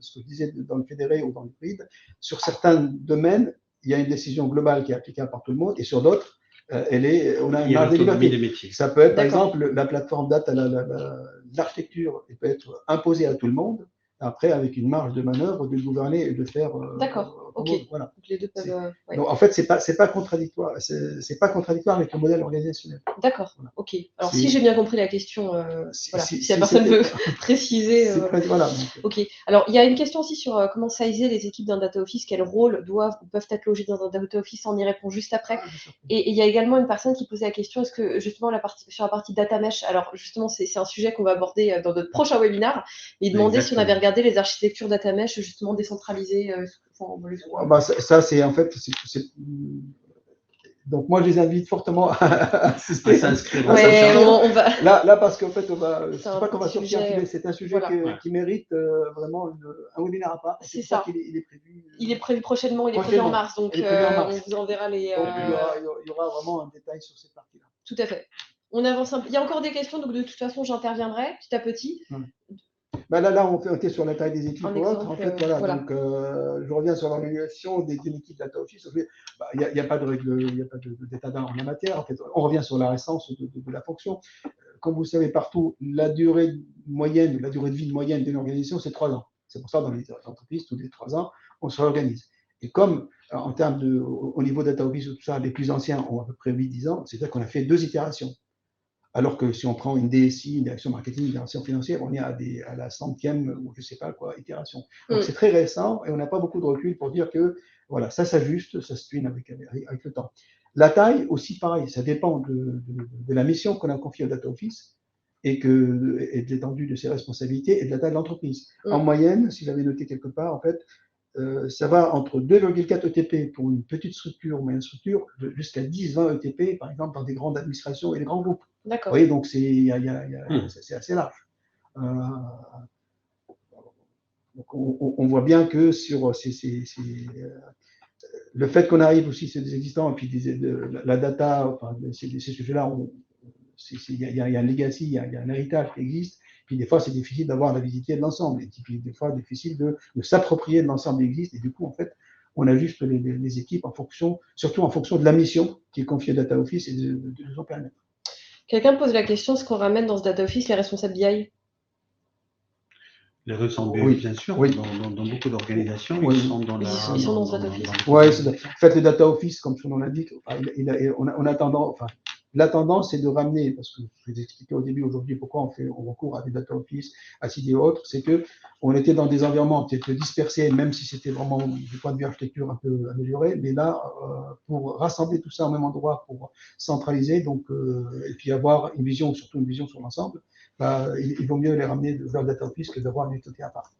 S2: je disais dans le fédéré ou dans le bride, sur certains domaines, il y a une décision globale qui est applicable par tout le monde, et sur d'autres, on a une marge de liberté. Ça peut être, par exemple, la plateforme data, l'architecture, elle peut être imposée à tout le monde. Après, avec une marge de manœuvre, de gouverner et de faire.
S1: D'accord, ok.
S2: Voilà.
S1: Donc les deux peuvent.
S2: Ouais. Donc en fait, c'est pas contradictoire. C'est pas contradictoire avec le modèle organisationnel.
S1: D'accord, voilà. Ok. Alors si j'ai bien compris la question, si la personne veut préciser.
S2: Voilà.
S1: Ok. Alors il y a une question aussi sur comment sizer les équipes d'un data office, quel rôle doivent ou peuvent être logés dans un data office. On y répond juste après. Et il y a également une personne qui posait la question, est-ce que justement sur la partie data mesh, alors justement c'est un sujet qu'on va aborder dans notre prochain webinaire. Il demandait si on avait regardé les architectures data mesh justement décentralisées.
S2: Ça c'est en fait, donc moi je les invite fortement à assister.
S3: S'inscrire.
S1: Ouais, on va.
S2: Là parce qu'en fait c'est pas qu'on va sortir, c'est un sujet qui mérite vraiment un webinaire à part.
S1: C'est ça.
S2: Il est prévu.
S1: Il est prévu prochainement, il est prévu en mars, donc on vous enverra les.
S2: Donc il y aura vraiment un détail sur cette partie-là.
S1: Tout à fait. On avance un peu. Il y a encore des questions, donc de toute façon j'interviendrai petit à petit.
S2: Là, on était sur la taille des équipes ou autre. En fait, voilà. Donc, je reviens sur l'organisation d'une équipe data office. Il n'y a pas d'état d'âme en la matière. En fait, on revient sur la récence de la fonction. Comme vous savez, partout, la durée de vie moyenne d'une organisation, c'est 3 ans. C'est pour ça, dans les entreprises, tous les 3 ans, on se réorganise. Et comme, en termes au niveau data office, tout ça, les plus anciens ont à peu près 8-10 ans, c'est-à-dire qu'on a fait 2 itérations. Alors que si on prend une DSI, une direction marketing, une direction financière, on est à la 100e ou je ne sais pas quoi, itération. Donc c'est très récent et on n'a pas beaucoup de recul pour dire que voilà, ça s'ajuste, ça se twine avec le temps. La taille aussi pareil, ça dépend de la mission qu'on a confiée au data office et de l'étendue de ses responsabilités et de la taille de l'entreprise. En moyenne, si j'avais noté quelque part, en fait, ça va entre 2,4 ETP pour une petite structure ou moyenne structure, jusqu'à 10-20 ETP, par exemple, dans des grandes administrations et des grands groupes. Vous
S1: D'accord.
S2: voyez, donc c'est assez large. Euh, donc on voit bien que sur le fait qu'on arrive aussi sur des existants, et puis la data, enfin, ces sujets-là, il y a un legacy, il y a un héritage qui existe. Puis des fois, c'est difficile d'avoir la visibilité de l'ensemble. Et puis des fois, difficile de s'approprier de l'ensemble qui existe. Et du coup, en fait, on ajuste les équipes en fonction, surtout en fonction de la mission qui est confiée à Data Office et de son périmètre.
S1: Quelqu'un pose la question, est-ce qu'on ramène dans ce data office les responsables BI?
S3: Les responsables,
S2: Oui,
S3: bien sûr,
S2: oui.
S3: dans beaucoup d'organisations,
S2: Oui.
S3: ils sont dans la.
S1: Ils sont dans ce data office.
S2: Oui, en fait, le data office, comme son nom l'indique, on a tendance, enfin, la tendance, c'est de ramener, parce que je vous ai expliqué au début aujourd'hui pourquoi on recourt à des data office, à CID et autres, c'est que on était dans des environnements peut-être dispersés, même si c'était vraiment du point de vue architecture un peu amélioré, mais là, pour rassembler tout ça au même endroit, pour centraliser, donc, et puis avoir une vision, surtout une vision sur l'ensemble, bah, il vaut mieux les ramener vers le data office que d'avoir une entité à part.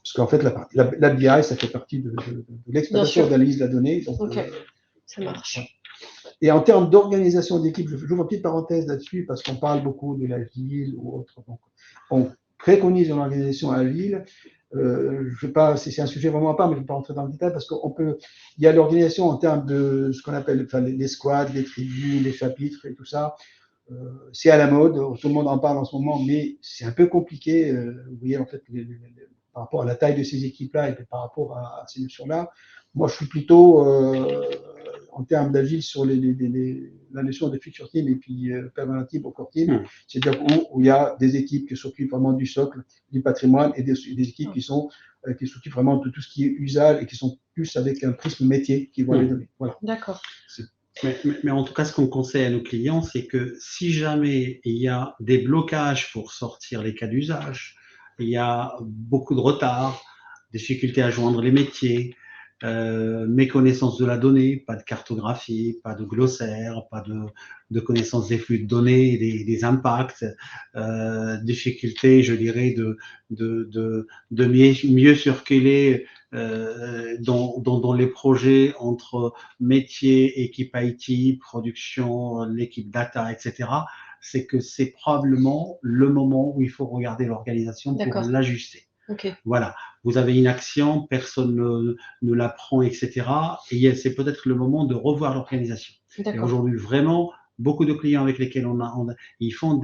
S2: Parce qu'en fait, la BI, ça fait partie de l'exploitation et de l'analyse de la donnée. Donc,
S1: ok, ça marche.
S2: Ouais. Et en termes d'organisation d'équipe, j'ouvre une petite parenthèse là-dessus parce qu'on parle beaucoup de l'agile ou autre. Donc, on préconise une organisation agile. Je vais pas, c'est un sujet vraiment à part, mais je ne vais pas rentrer dans le détail parce il y a l'organisation en termes de ce qu'on appelle les squads, les tribus, les chapitres et tout ça. C'est à la mode, tout le monde en parle en ce moment, mais c'est un peu compliqué. Vous voyez, en fait, par rapport à la taille de ces équipes-là et par rapport à ces notions-là, moi, je suis plutôt en termes d'agile sur la notion de feature team et puis permanent team ou core team, c'est-à-dire où il y a des équipes qui s'occupent vraiment du socle, du patrimoine et des équipes qui s'occupent vraiment de tout ce qui est usage et qui sont plus avec un prisme métier qui voient les données. Voilà.
S1: D'accord.
S3: Mais en tout cas, ce qu'on conseille à nos clients, c'est que si jamais il y a des blocages pour sortir les cas d'usage, il y a beaucoup de retard, difficulté à joindre les métiers, méconnaissance de la donnée, pas de cartographie, pas de glossaire, pas de connaissance des flux de données, des impacts, difficulté, je dirais, de mieux circuler dans les projets entre métier, équipe IT, production, l'équipe data, etc., c'est que c'est probablement le moment où il faut regarder l'organisation pour l'ajuster.
S1: Okay.
S3: Voilà, vous avez une action, personne ne la prend, etc. Et c'est peut-être le moment de revoir l'organisation. Et aujourd'hui, vraiment, beaucoup de clients avec lesquels ils font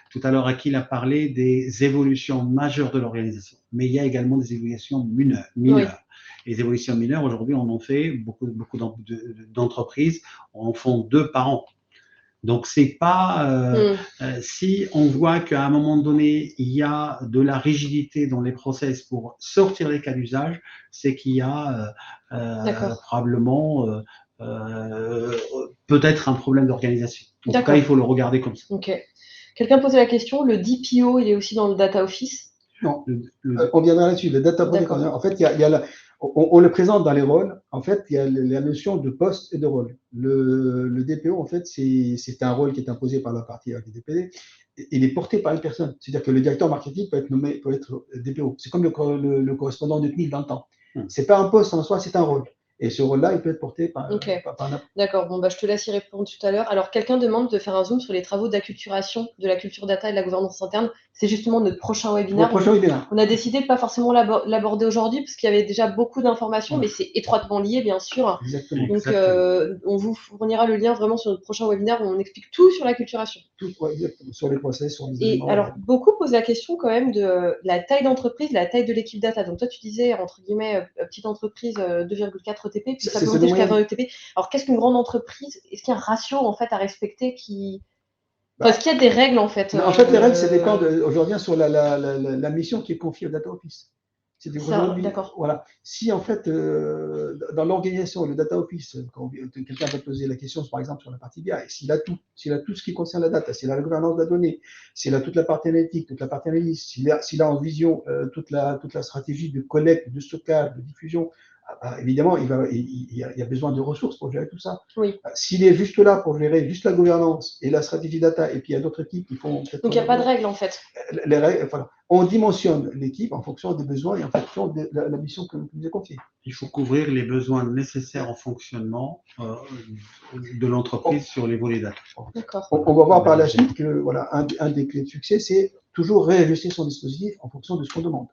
S3: tout à l'heure, Akil a parlé des évolutions majeures de l'organisation. Mais il y a également des évolutions mineures.
S1: Oui.
S3: Les évolutions mineures, aujourd'hui, on en fait, beaucoup d'entreprises en font 2 par an. Donc, c'est pas si on voit qu'à un moment donné, il y a de la rigidité dans les process pour sortir les cas d'usage, c'est qu'il y a probablement peut-être un problème d'organisation. En tout cas, il faut le regarder comme ça.
S1: Ok. Quelqu'un posait la question, le DPO, il est aussi dans le Data Office?
S2: Non, on viendra là-dessus. Le Data Product, en fait, on le présente dans les rôles. En fait, il y a la notion de poste et de rôle. Le DPO, en fait, c'est un rôle qui est imposé par la partie RGPD. Il est porté par une personne. C'est-à-dire que le directeur marketing peut être DPO. C'est comme le correspondant de CNIL dans le temps. C'est pas un poste en soi, c'est un rôle. Et ce rôle-là, il peut être porté par
S1: D'accord, bon, bah, je te laisse y répondre tout à l'heure. Alors, quelqu'un demande de faire un zoom sur les travaux d'acculturation de la culture data et de la gouvernance interne. C'est justement notre prochain webinaire. On a décidé de ne pas forcément l'aborder aujourd'hui parce qu'il y avait déjà beaucoup d'informations, mais c'est étroitement lié, bien sûr.
S2: Exactement.
S1: Donc, on vous fournira le lien vraiment sur notre prochain webinaire où on explique tout sur l'acculturation.
S2: Tout, exactement. Sur les process, sur les
S1: éléments. Et alors, beaucoup posent la question quand même de la taille d'entreprise, la taille de l'équipe data. Donc, toi, tu disais, entre guillemets, petite entreprise, 2,4 ETP, puis ça peut monter jusqu'à 20 ETP. Alors, qu'est-ce qu'une grande entreprise? Est-ce qu'il y a un ratio, en fait, à respecter est-ce qu'il y a des règles, en fait?
S2: En fait, les règles, ça dépend aujourd'hui sur la mission qui est confiée au Data Office.
S1: D'accord.
S2: Voilà. Si, en fait, dans l'organisation, le Data Office, quand quelqu'un va poser la question, par exemple, sur la partie BI, s'il a tout ce qui concerne la data, s'il a la gouvernance de la donnée, s'il a toute la partie analytique, toute la partie analyse, s'il a en vision toute la stratégie de collecte, de stockage, de diffusion, évidemment, il y a besoin de ressources pour gérer tout ça.
S1: Oui.
S2: S'il est juste là pour gérer juste la gouvernance et la stratégie data, et puis il y a d'autres équipes qui font.
S1: Donc il n'y a pas de règles en fait.
S2: Les règles, voilà. On dimensionne l'équipe en fonction des besoins et en fonction de la mission que nous est confiée.
S3: Il faut couvrir les besoins nécessaires en fonctionnement de l'entreprise sur les volets data.
S1: D'accord.
S2: On va voir par la suite que voilà, un des clés de succès, c'est toujours réajuster son dispositif en fonction de ce qu'on demande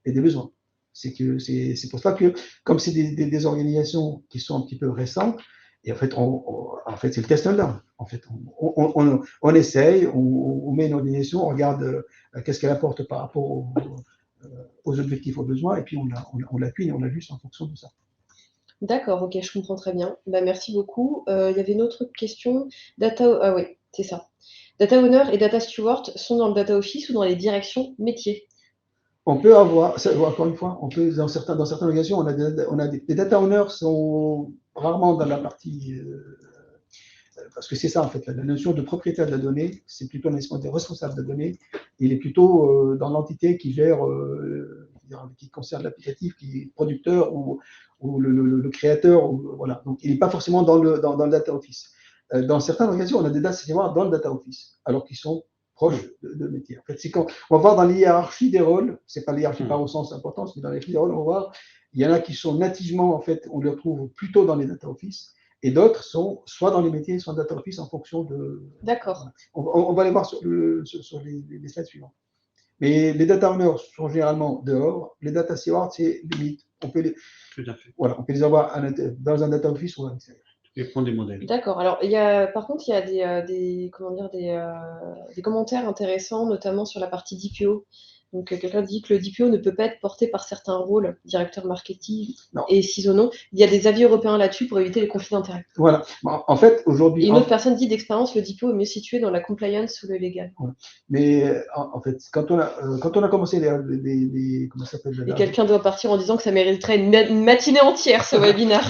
S2: et des besoins. C'est pour ça que, comme c'est des organisations qui sont un petit peu récentes, et en fait, c'est le test and learn. En fait, on essaye, on met une organisation, on regarde qu'est-ce qu'elle apporte par rapport aux objectifs, aux besoins, et puis on l'appuie, on l'ajuste en fonction de ça.
S1: D'accord, ok, je comprends très bien. Bah, merci beaucoup. Il y avait une autre question. Ah oui, c'est ça. Data Owner et Data Steward sont dans le Data Office ou dans les directions métiers?
S2: On peut avoir, encore une fois, dans certaines organisations, les data owners sont rarement dans la partie, parce que c'est ça en fait, la notion de propriétaire de la donnée, c'est plutôt un espèce de responsable de la donnée, il est plutôt dans l'entité qui gère, qui concerne l'applicatif, qui est producteur ou le créateur, voilà. Donc il n'est pas forcément dans le data office. Dans certaines organisations, on a des data stewards dans le data office, alors qu'ils sont proche de métier. En fait, c'est quand on va voir dans l'hiérarchie des rôles, c'est pas l'hiérarchie par au sens d'importance, mais dans les rôles, on va voir, il y en a qui sont nativement, en fait, on les retrouve plutôt dans les data office, et d'autres sont soit dans les métiers, soit dans data office en fonction de.
S1: D'accord.
S2: On va les voir sur les slides suivants. Mais les data owners sont généralement dehors, les data stewards, c'est limite. On peut les,
S3: Tout à fait.
S2: voilà, on peut les avoir dans un data office ou à l'extérieur.
S3: Et prendre des modèles.
S1: D'accord. Alors, par contre, il y a des commentaires intéressants, notamment sur la partie DPO. Donc, quelqu'un dit que le DPO ne peut pas être porté par certains rôles, directeur marketing et CISO non. Il y a des avis européens là-dessus pour éviter les conflits d'intérêts.
S2: Voilà. En fait, aujourd'hui.
S1: Et une autre personne dit d'expérience, le DPO est mieux situé dans la compliance ou le légal.
S2: Ouais. Mais en fait, quand on a commencé comment ça s'appelle?
S1: Et quelqu'un doit partir en disant que ça mériterait une matinée entière, ce webinaire.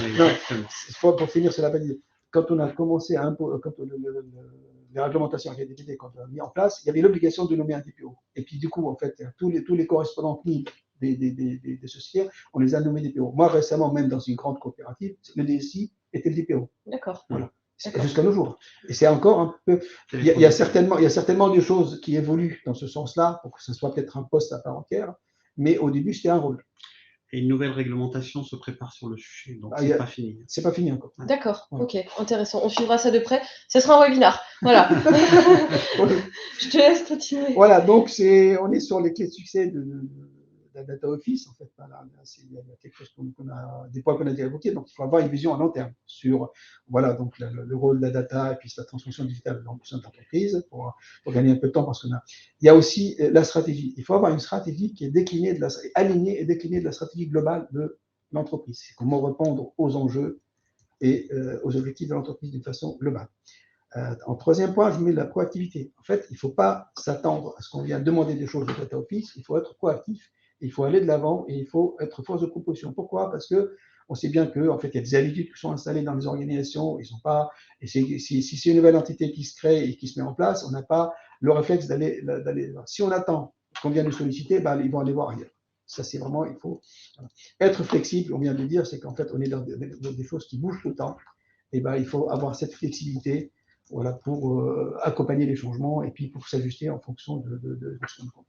S2: Pour finir, c'est la validée. Quand on a commencé les réglementations RGPD, quand on a mis en place, il y avait l'obligation de nommer un DPO. Et puis, du coup, en fait, tous les correspondants cliniques des sociétés, on les a nommés DPO. Moi, récemment, même dans une grande coopérative, le DSI était le DPO.
S1: D'accord.
S2: Voilà. Jusqu'à nos jours. Et c'est encore un peu. Il y a certainement des choses qui évoluent dans ce sens-là, pour que ce soit peut-être un poste à part entière, mais au début, c'était un rôle.
S3: Et une nouvelle réglementation se prépare sur le sujet, donc c'est pas fini.
S2: C'est pas fini encore.
S1: D'accord, voilà. Ok, intéressant. On suivra ça de près. Ce sera un webinaire. Voilà. Je te laisse continuer.
S2: Voilà, donc on est sur les clés de succès de la data office. En fait, voilà, il y a quelque chose des points qu'on a déjà évoqués. Donc, il faut avoir une vision à long terme sur, voilà, donc le rôle de la data et puis la transformation digitale dans l'entreprise pour gagner un peu de temps parce il y a aussi la stratégie. Il faut avoir une stratégie qui est déclinée alignée et déclinée de la stratégie globale de l'entreprise. C'est comment répondre aux enjeux et aux objectifs de l'entreprise d'une façon globale. En troisième point, je mets la proactivité. En fait, il ne faut pas s'attendre à ce qu'on vienne demander des choses au data office. Il faut être proactif, il faut aller de l'avant et il faut être force de proposition. Pourquoi? Parce que on sait bien que, en fait, il y a des habitudes qui sont installées dans les organisations. Ils sont pas. Et si c'est une nouvelle entité qui se crée et qui se met en place, on n'a pas le réflexe d'aller. Si on attend qu'on vienne nous solliciter, ben, ils vont aller voir ailleurs. Ça, c'est vraiment, il faut être flexible. On vient de dire, c'est qu'en fait, on est dans des choses qui bougent tout le temps. Et ben, il faut avoir cette flexibilité. Voilà, pour accompagner les changements et puis pour s'ajuster en fonction de ce qu'on compte.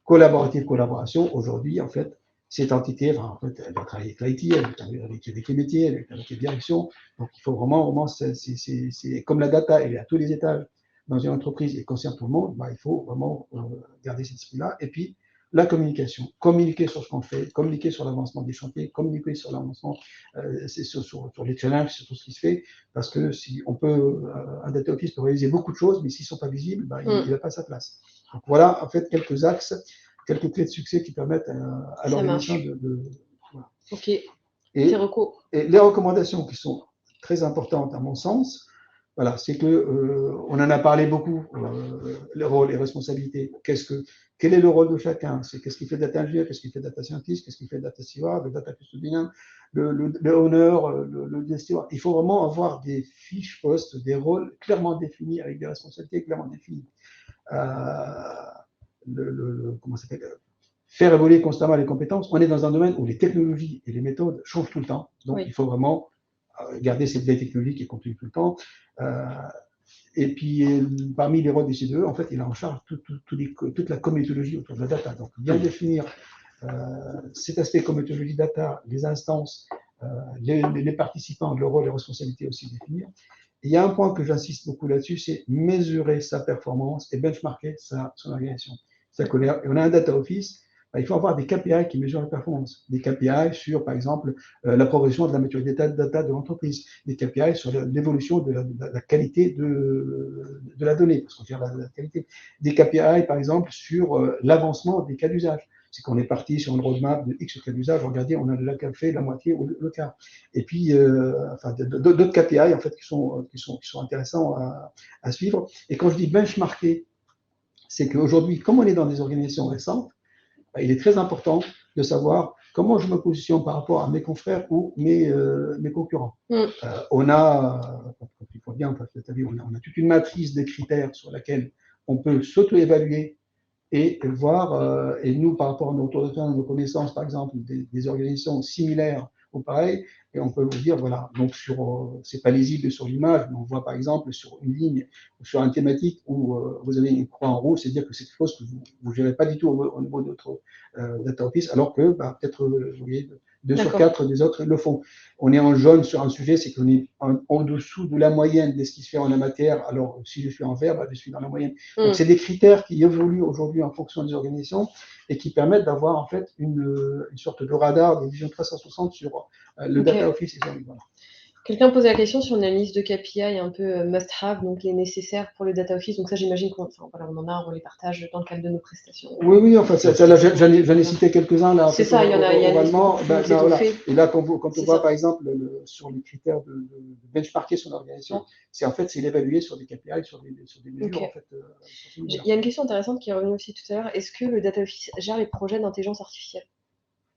S2: Collaboration, aujourd'hui, en fait, cette entité, en fait, elle va travailler avec l'IT, elle va travailler avec les métiers, avec les directions. Donc, il faut vraiment c'est comme la data, elle est à tous les étages dans une entreprise et concerne tout le monde, bah, il faut vraiment garder cet esprit-là. Et puis, la communication, communiquer sur ce qu'on fait, communiquer sur l'avancement des chantiers, communiquer sur l'avancement, sur les challenges, sur tout ce qui se fait, parce que si on peut, un data office peut réaliser beaucoup de choses, mais s'ils ne sont pas visibles, bah, il n'a pas sa place. Donc voilà, en fait, quelques axes, quelques clés de succès qui permettent à l'organisation
S1: voilà. Ok. Et
S2: les recommandations qui sont très importantes à mon sens, voilà, c'est que on en a parlé beaucoup, les rôles et responsabilités. Quel est le rôle de chacun? Qu'est-ce qu'il fait data engineer, qu'est-ce qu'il fait data scientist, qu'est-ce qu'il fait data steward, le data custodian, le owner, le steward. Il faut vraiment avoir des fiches postes, des rôles clairement définis avec des responsabilités clairement définies. Comment ça s'appelle? faire évoluer constamment les compétences. On est dans un domaine où les technologies et les méthodes changent tout le temps. Donc,
S1: Oui.
S2: il faut vraiment garder cette vieille technologie qui continue tout le temps. Et puis, parmi les rôles du CDE, en fait, il a en charge toute la comitologie autour de la data. Donc, bien définir cet aspect comitologie data, les instances, les participants, le rôle et les responsabilités aussi définir. Et il y a un point que j'insiste beaucoup là-dessus, c'est mesurer sa performance et benchmarker son organisation. C'est-à-dire qu'on a un data office, il faut avoir des KPI qui mesurent la performance. Des KPI sur, par exemple, la progression de la maturité data de l'entreprise. Des KPI sur l'évolution de la qualité de la donnée, parce qu'on gère la qualité. Des KPI, par exemple, sur l'avancement des cas d'usage. C'est qu'on est parti sur une roadmap de X cas d'usage, regardez, on a déjà fait la moitié ou le quart. Et puis, enfin, d'autres KPI, en fait, qui sont intéressants à suivre. Et quand je dis benchmarker, c'est qu'aujourd'hui, comme on est dans des organisations récentes, il est très important de savoir comment je me positionne par rapport à mes confrères ou mes concurrents. On a, il faut bien, on a toute une matrice de critères sur laquelle on peut s'auto-évaluer et voir, et nous, par rapport à nos connaissances, par exemple, des organisations similaires ou pareil, et on peut vous dire, voilà, donc c'est pas lisible sur l'image, mais on voit par exemple sur une ligne, sur une thématique où vous avez une croix en rouge, c'est-à-dire que c'est quelque chose que vous ne gérez pas du tout au niveau de notre data office, alors que peut-être, vous voyez, 2 sur 4 des autres le font. On est en jaune sur un sujet, c'est qu'on est en dessous de la moyenne de ce qui se fait en la matière. Alors, si je suis en vert, je suis dans la moyenne. Donc, c'est des critères qui évoluent aujourd'hui en fonction des organisations et qui permettent d'avoir en fait une sorte de radar, de vision 360 sur le data office. Voilà.
S1: Quelqu'un pose la question sur une liste de KPI un peu must-have, donc les nécessaires pour le data office. Donc ça, j'imagine qu'on en a, on les partage dans le cadre de nos prestations.
S2: Oui, enfin, j'en ai cité quelques-uns là.
S1: C'est ça, il y en a
S2: oralement.
S1: Voilà.
S2: Et là, quand on voit par exemple sur les critères de benchmarker son organisation, c'est l'évaluer sur des KPI, sur des mesures. En fait,
S1: il y a une question intéressante qui est revenue aussi tout à l'heure. Est-ce que le data office gère les projets d'intelligence artificielle?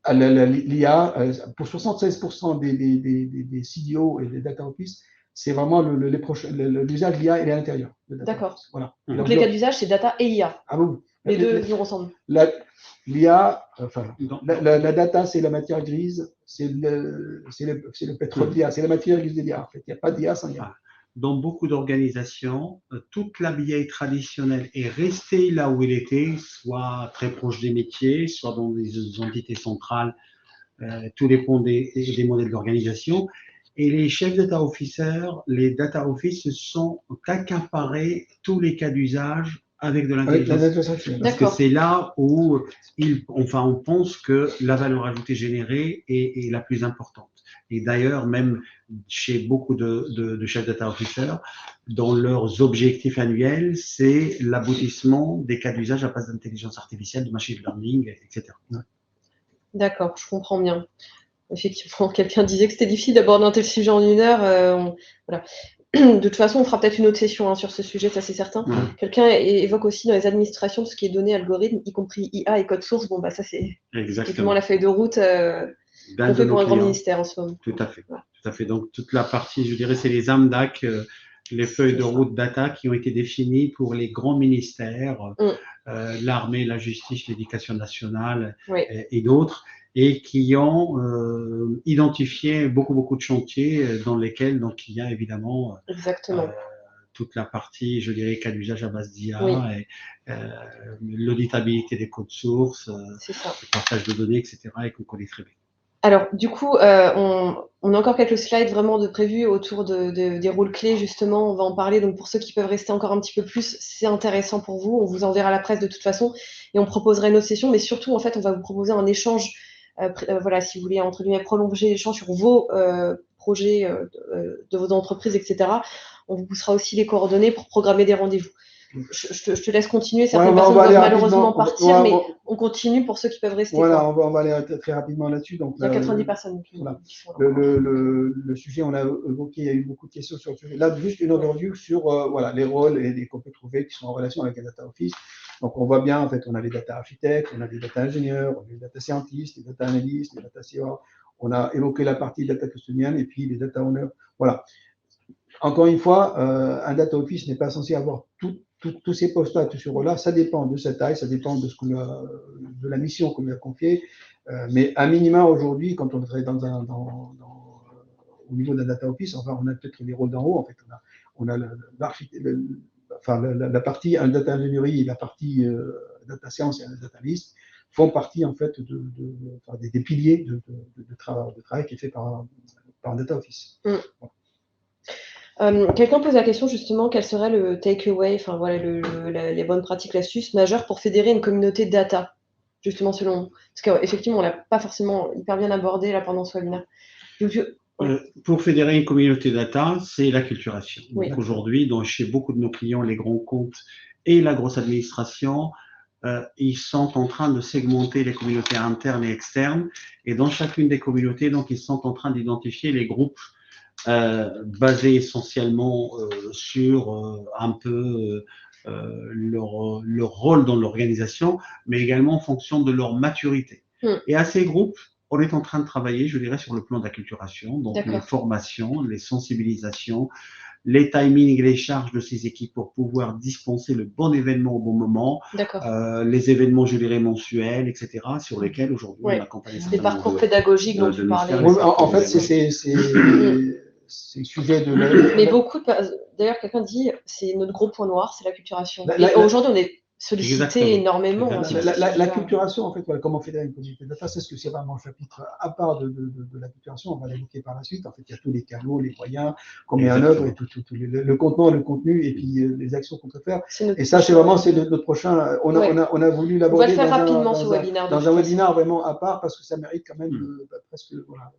S2: L'IA, pour 76% des CDO et des data office, c'est vraiment l'usage de l'IA et à l'intérieur.
S1: D'accord.
S2: Voilà.
S1: Donc les cas d'usage, c'est data et IA.
S2: Ah bon.
S1: Les deux vont ensemble.
S2: L'IA, la data, c'est la matière grise, c'est le pétrole d'IA, c'est la matière grise de l'IA. En fait, il n'y a pas d'IA sans IA.
S3: Dans beaucoup d'organisations, toute la BI traditionnelle est restée là où elle était, soit très proche des métiers, soit dans des entités centrales. Tout dépend des modèles d'organisation. Et les chefs data officers, les data office sont accaparés tous les cas d'usage avec de l'intelligence. Parce que c'est là où on pense que la valeur ajoutée générée est la plus importante. Et d'ailleurs, même chez beaucoup de chefs data officers, dans leurs objectifs annuels, c'est l'aboutissement des cas d'usage à base d'intelligence artificielle, de machine learning, etc.
S1: D'accord, je comprends bien. Effectivement, quelqu'un disait que c'était difficile d'aborder un tel sujet en 1 heure. Voilà. De toute façon, on fera peut-être une autre session sur ce sujet, ça c'est certain. Quelqu'un évoque aussi dans les administrations tout ce qui est données, algorithmes, y compris IA et code source. Bon, ça c'est exactement la feuille de route qu'on fait pour un grand ministère en ce moment.
S3: Tout à fait. Voilà. Tout à fait. Donc toute la partie, je dirais, c'est les AMDAC, les feuilles de route data qui ont été définies pour les grands ministères, l'armée, la justice, l'éducation nationale et d'autres, et qui ont identifié beaucoup de chantiers dans lesquels donc, il y a évidemment toute la partie, je dirais, cas d'usage à base d'IA, et l'auditabilité des codes sources, le partage de données, etc., et qu'on connaît très bien.
S1: Alors, du coup, on a encore quelques slides vraiment de prévus autour des rôles clés, justement. On va en parler. Donc, pour ceux qui peuvent rester encore un petit peu plus, c'est intéressant pour vous. On vous enverra la presse de toute façon et on proposera une autre session. Mais surtout, en fait, on va vous proposer un échange. Voilà, si vous voulez, entre guillemets, prolonger l'échange sur vos projets de vos entreprises, etc. On vous poussera aussi les coordonnées pour programmer des rendez-vous. Je te laisse continuer. Certaines personnes doivent malheureusement partir, mais on continue pour ceux qui peuvent rester.
S2: Voilà, on va aller très rapidement là-dessus. Donc,
S1: il y a 90 personnes.
S2: Voilà. Le sujet, on a évoqué, il y a eu beaucoup de questions sur le sujet. Là, juste une overview sur voilà, les rôles qu'on peut trouver qui sont en relation avec un data office. Donc, on voit bien, en fait, on a les data architectes, on a les data ingénieurs, on a les data scientists, les data analystes, les data CEO. On a évoqué la partie data custodian et puis les data owners. Voilà. Encore une fois, un data office n'est pas censé avoir tous ces postes-là, tous ces rôles-là, ça dépend de sa taille, ça dépend de de la mission qu'on lui a confiée. Mais à minima, aujourd'hui, quand on est au niveau de la data office, enfin, on a peut-être les rôles d'en haut. En fait, on a la partie data ingénierie et la partie data science et data analyst font partie en fait des piliers de travail qui est fait par data office.
S1: Quelqu'un pose la question justement, quel serait le takeaway, enfin voilà, les bonnes pratiques, l'astuce majeure pour fédérer une communauté de data, justement selon vous? Parce qu'effectivement, on l'a pas forcément hyper bien abordé là pendant ce webinaire.
S3: Pour fédérer une communauté data, c'est l'acculturation.
S1: Oui.
S3: Donc aujourd'hui, chez beaucoup de nos clients, les grands comptes et la grosse administration, ils sont en train de segmenter les communautés internes et externes. Et dans chacune des communautés, donc, ils sont en train d'identifier les groupes basés essentiellement sur un peu leur rôle dans l'organisation, mais également en fonction de leur maturité. Et à ces groupes, on est en train de travailler, je dirais, sur le plan d'acculturation, donc les formations, les sensibilisations, les timings et les charges de ces équipes pour pouvoir dispenser le bon événement au bon moment, les événements, je dirais, mensuels, etc., sur lesquels aujourd'hui on accompagne
S1: des parcours pédagogiques dont tu parlais.
S2: En fait, c'est le sujet de
S1: Mais beaucoup, d'ailleurs, quelqu'un dit, c'est notre gros point noir, c'est l'acculturation. Et aujourd'hui, on est sollicité énormément.
S2: L'acculturation, en fait, comment fédérer une communauté data, c'est ce que c'est vraiment un chapitre à part de l'acculturation, on va l'évoquer par la suite. En fait, il y a tous les canaux, les moyens qu'on met en œuvre, et le contenu, et puis les actions qu'on peut faire. Et ça, c'est vraiment notre prochain. On a voulu l'aborder dans un webinaire vraiment à part, parce que ça mérite quand même presque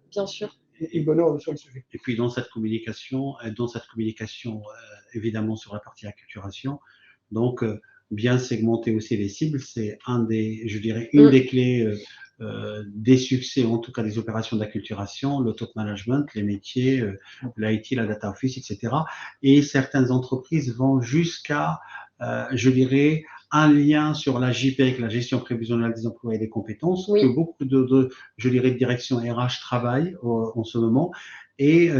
S1: bien sûr
S2: une bonne heure sur le sujet.
S3: Et puis dans cette communication, évidemment sur la partie acculturation, donc bien segmenter aussi les cibles, c'est une des clés des succès, en tout cas des opérations d'acculturation, le top management, les métiers, l'IT, la data office, etc. Et certaines entreprises vont jusqu'à, un lien sur la JPEG, la gestion prévisionnelle des emplois et des compétences, que beaucoup de directions RH travaillent en ce moment. Et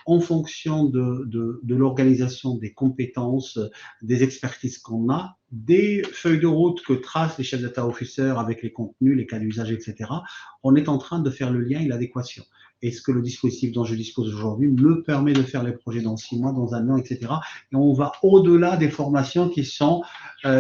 S3: en fonction de l'organisation des compétences, des expertises qu'on a, des feuilles de route que tracent les chefs data officers avec les contenus, les cas d'usage, etc., on est en train de faire le lien et l'adéquation. Est-ce que le dispositif dont je dispose aujourd'hui me permet de faire les projets dans 6 mois, dans 1 an, etc. Et on va au-delà des formations qui sont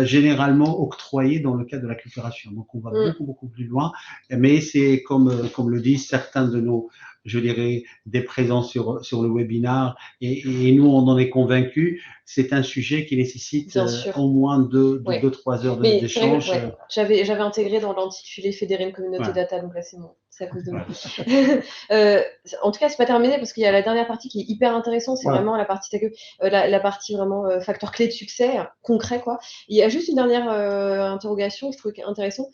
S3: généralement octroyées dans le cadre de l'acculturation. Donc on va beaucoup plus loin. Mais c'est comme le disent certains de nos, des présents sur le webinaire, et nous on en est convaincus, c'est un sujet qui nécessite au moins 2-3 heures d'échange.
S1: J'avais intégré dans l'intitulé fédérer une communauté data, donc là c'est à cause de moi. En tout cas, c'est pas terminé parce qu'il y a la dernière partie qui est hyper intéressante, c'est vraiment la partie la partie vraiment facteur clé de succès concret, quoi. Il y a juste une dernière interrogation, je trouve intéressant.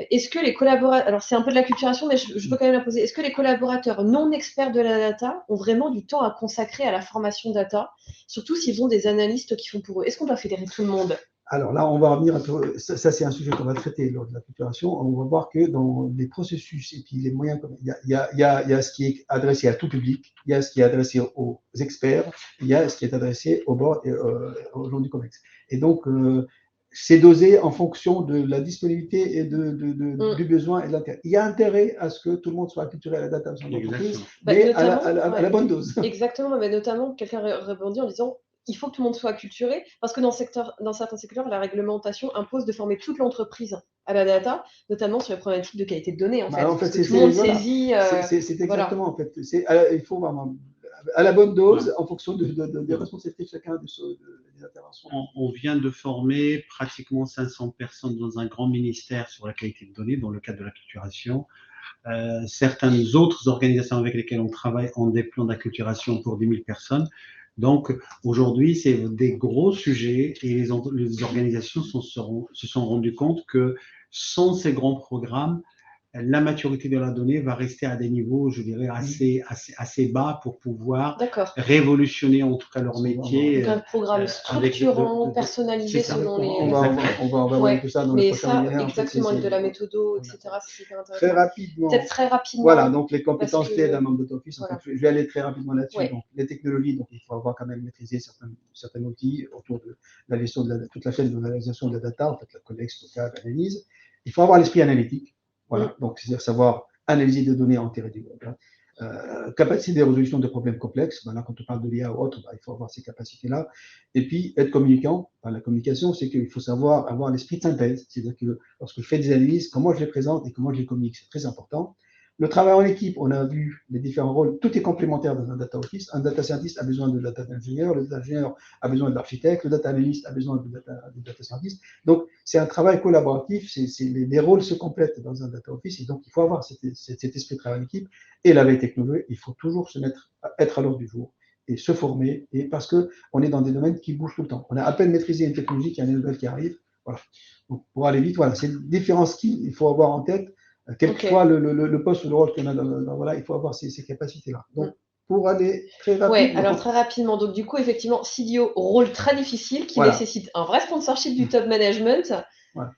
S1: Est-ce que les collaborateurs, alors c'est un peu de l'acculturation, mais je peux quand même la poser. Est-ce que les collaborateurs non experts de la data ont vraiment du temps à consacrer à la formation data, surtout s'ils ont des analystes qui font pour eux? Est-ce qu'on doit fédérer tout le monde?
S2: Alors là, on va revenir un peu, ça c'est un sujet qu'on va traiter lors de l'acculturation. On va voir que dans les processus et puis les moyens, il y a ce qui est adressé à tout public, il y a ce qui est adressé aux experts, il y a ce qui est adressé au board et aux gens du COMEX. Et donc, c'est dosé en fonction de la disponibilité et du besoin et de l'intérêt. Il y a intérêt à ce que tout le monde soit acculturé à la data dans son entreprise, mais à la bonne dose.
S1: Exactement, mais notamment, quelqu'un répondit en disant il faut que tout le monde soit acculturé, parce que dans certains secteurs, la réglementation impose de former toute l'entreprise à la data, notamment sur les problématiques de qualité de données. En fait, tout le monde saisit.
S2: C'est exactement, en fait. Il faut vraiment à la bonne dose, en fonction des responsabilités de chacun des interventions.
S3: On vient de former pratiquement 500 personnes dans un grand ministère sur la qualité de données, dans le cadre de l'acculturation. Certaines autres organisations avec lesquelles on travaille ont des plans d'acculturation pour 10 000 personnes. Donc, aujourd'hui, c'est des gros sujets, et les organisations se sont rendues compte que sans ces grands programmes, la maturité de la donnée va rester à des niveaux, je dirais, assez bas pour pouvoir révolutionner en tout cas leur métier.
S1: Donc un programme structurant, personnalisé selon les...
S2: On va voir tout ça dans le prochain webinaire.
S1: Exactement, avec de la méthodo, etc. C'est super intéressant.
S2: Très rapidement.
S1: Peut-être très rapidement.
S2: Voilà, donc les compétences clés d'un membre d'Office. En fait, je vais aller très rapidement là-dessus. Donc les technologies, donc il faut avoir quand même maîtrisé certains outils autour de la gestion de toute la chaîne de valorisation de la data, en fait, la collecte, stockage, analyse. Il faut avoir l'esprit analytique. Voilà, donc c'est-à-dire savoir analyser des données, en tirer du groupe. Capacité de résolution de problèmes complexes. Maintenant, quand on parle de l'IA ou autre, il faut avoir ces capacités-là. Et puis, être communicant. La communication, c'est qu'il faut savoir avoir l'esprit de synthèse. C'est-à-dire que lorsque je fais des analyses, comment je les présente et comment je les communique, c'est très important. Le travail en équipe, on a vu les différents rôles, tout est complémentaire dans un data office. Un data scientist a besoin de data ingénieur, le data ingénieur a besoin de l'architecte, le data analyst a besoin de data scientist. Donc, c'est un travail collaboratif, les rôles se complètent dans un data office, et donc il faut avoir cet esprit de travail en équipe. Et la veille technologique, il faut toujours être à l'ordre du jour et se former, et parce qu'on est dans des domaines qui bougent tout le temps. On a à peine maîtrisé une technologie, qu'il y a une nouvelle qui arrive. Voilà. Donc, pour aller vite, voilà, c'est différents skills, il faut avoir en tête. Quel que soit le poste ou le rôle qu'on a voilà, il faut avoir ces capacités-là. Donc, pour aller très rapidement.
S1: Oui, alors très rapidement. Donc, du coup, effectivement, CDO, rôle très difficile qui nécessite un vrai sponsorship du top management. Voilà.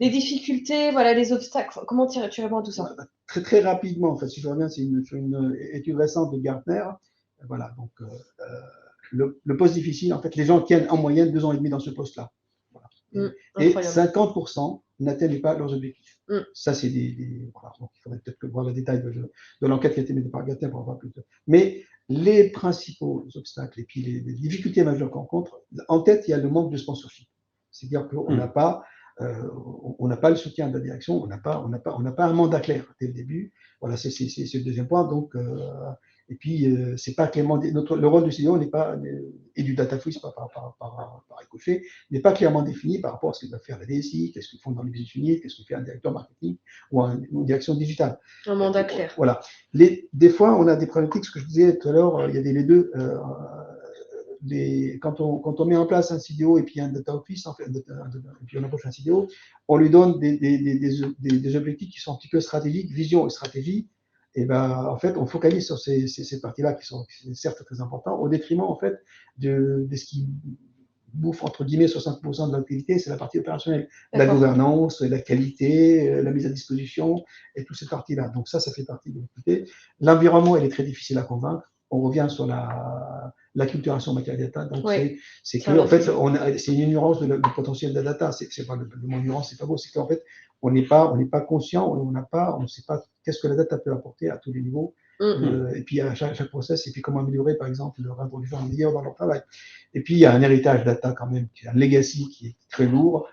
S1: Les difficultés, voilà, les obstacles. Comment tu réponds à tout ça?
S2: Très, très rapidement, en fait, si je reviens, c'est une étude récente de Gartner. Voilà, donc le poste difficile, en fait, les gens tiennent en moyenne 2 ans et demi dans ce poste-là. Voilà. Et 50% n'atteignent pas leurs objectifs. Ça, c'est voilà, donc il faudrait peut-être voir le détail de l'enquête qui a été menée par Gartner pour en voir plus. Mais les principaux obstacles et puis les difficultés majeures qu'on rencontre, en tête, il y a le manque de sponsorship. C'est-à-dire qu'on n'a pas le soutien de la direction, on n'a pas un mandat clair dès le début. Voilà, c'est le deuxième point. Donc, et puis, c'est pas clairement le rôle du CEO n'est pas et du data office par ricochet n'est pas clairement défini par rapport à ce que va faire la DSI, qu'est-ce qu'ils font dans les business units, qu'est-ce que fait un directeur marketing ou une direction digitale.
S1: Un mandat clair.
S2: Voilà. Des fois, on a des problématiques. Ce que je disais tout à l'heure, il y avait les deux. Quand on met en place un CDO et puis un data office, en fait, et puis on approche un CDO, on lui donne des objectifs qui sont un petit peu stratégiques, vision et stratégie. Et ben, en fait, on focalise sur ces parties-là qui sont certes très importantes, au détriment en fait de ce qui bouffe entre guillemets 60% de l'activité, c'est la partie opérationnelle, la gouvernance, la qualité, la mise à disposition et toutes ces parties-là. Donc ça fait partie de l'activité. L'environnement, il est très difficile à convaincre. On revient sur l'acculturation matière data. Donc c'est que en fait, c'est une ignorance du potentiel de la data. C'est pas le mot ignorance, c'est pas beau. C'est qu'en fait, on n'est pas conscient, on ne sait pas qu'est-ce que la data peut apporter à tous les niveaux. Et puis à chaque process, et puis comment améliorer, par exemple, le rendre les gens meilleurs dans leur travail. Et puis il y a un héritage data quand même, qui est un legacy qui est très lourd.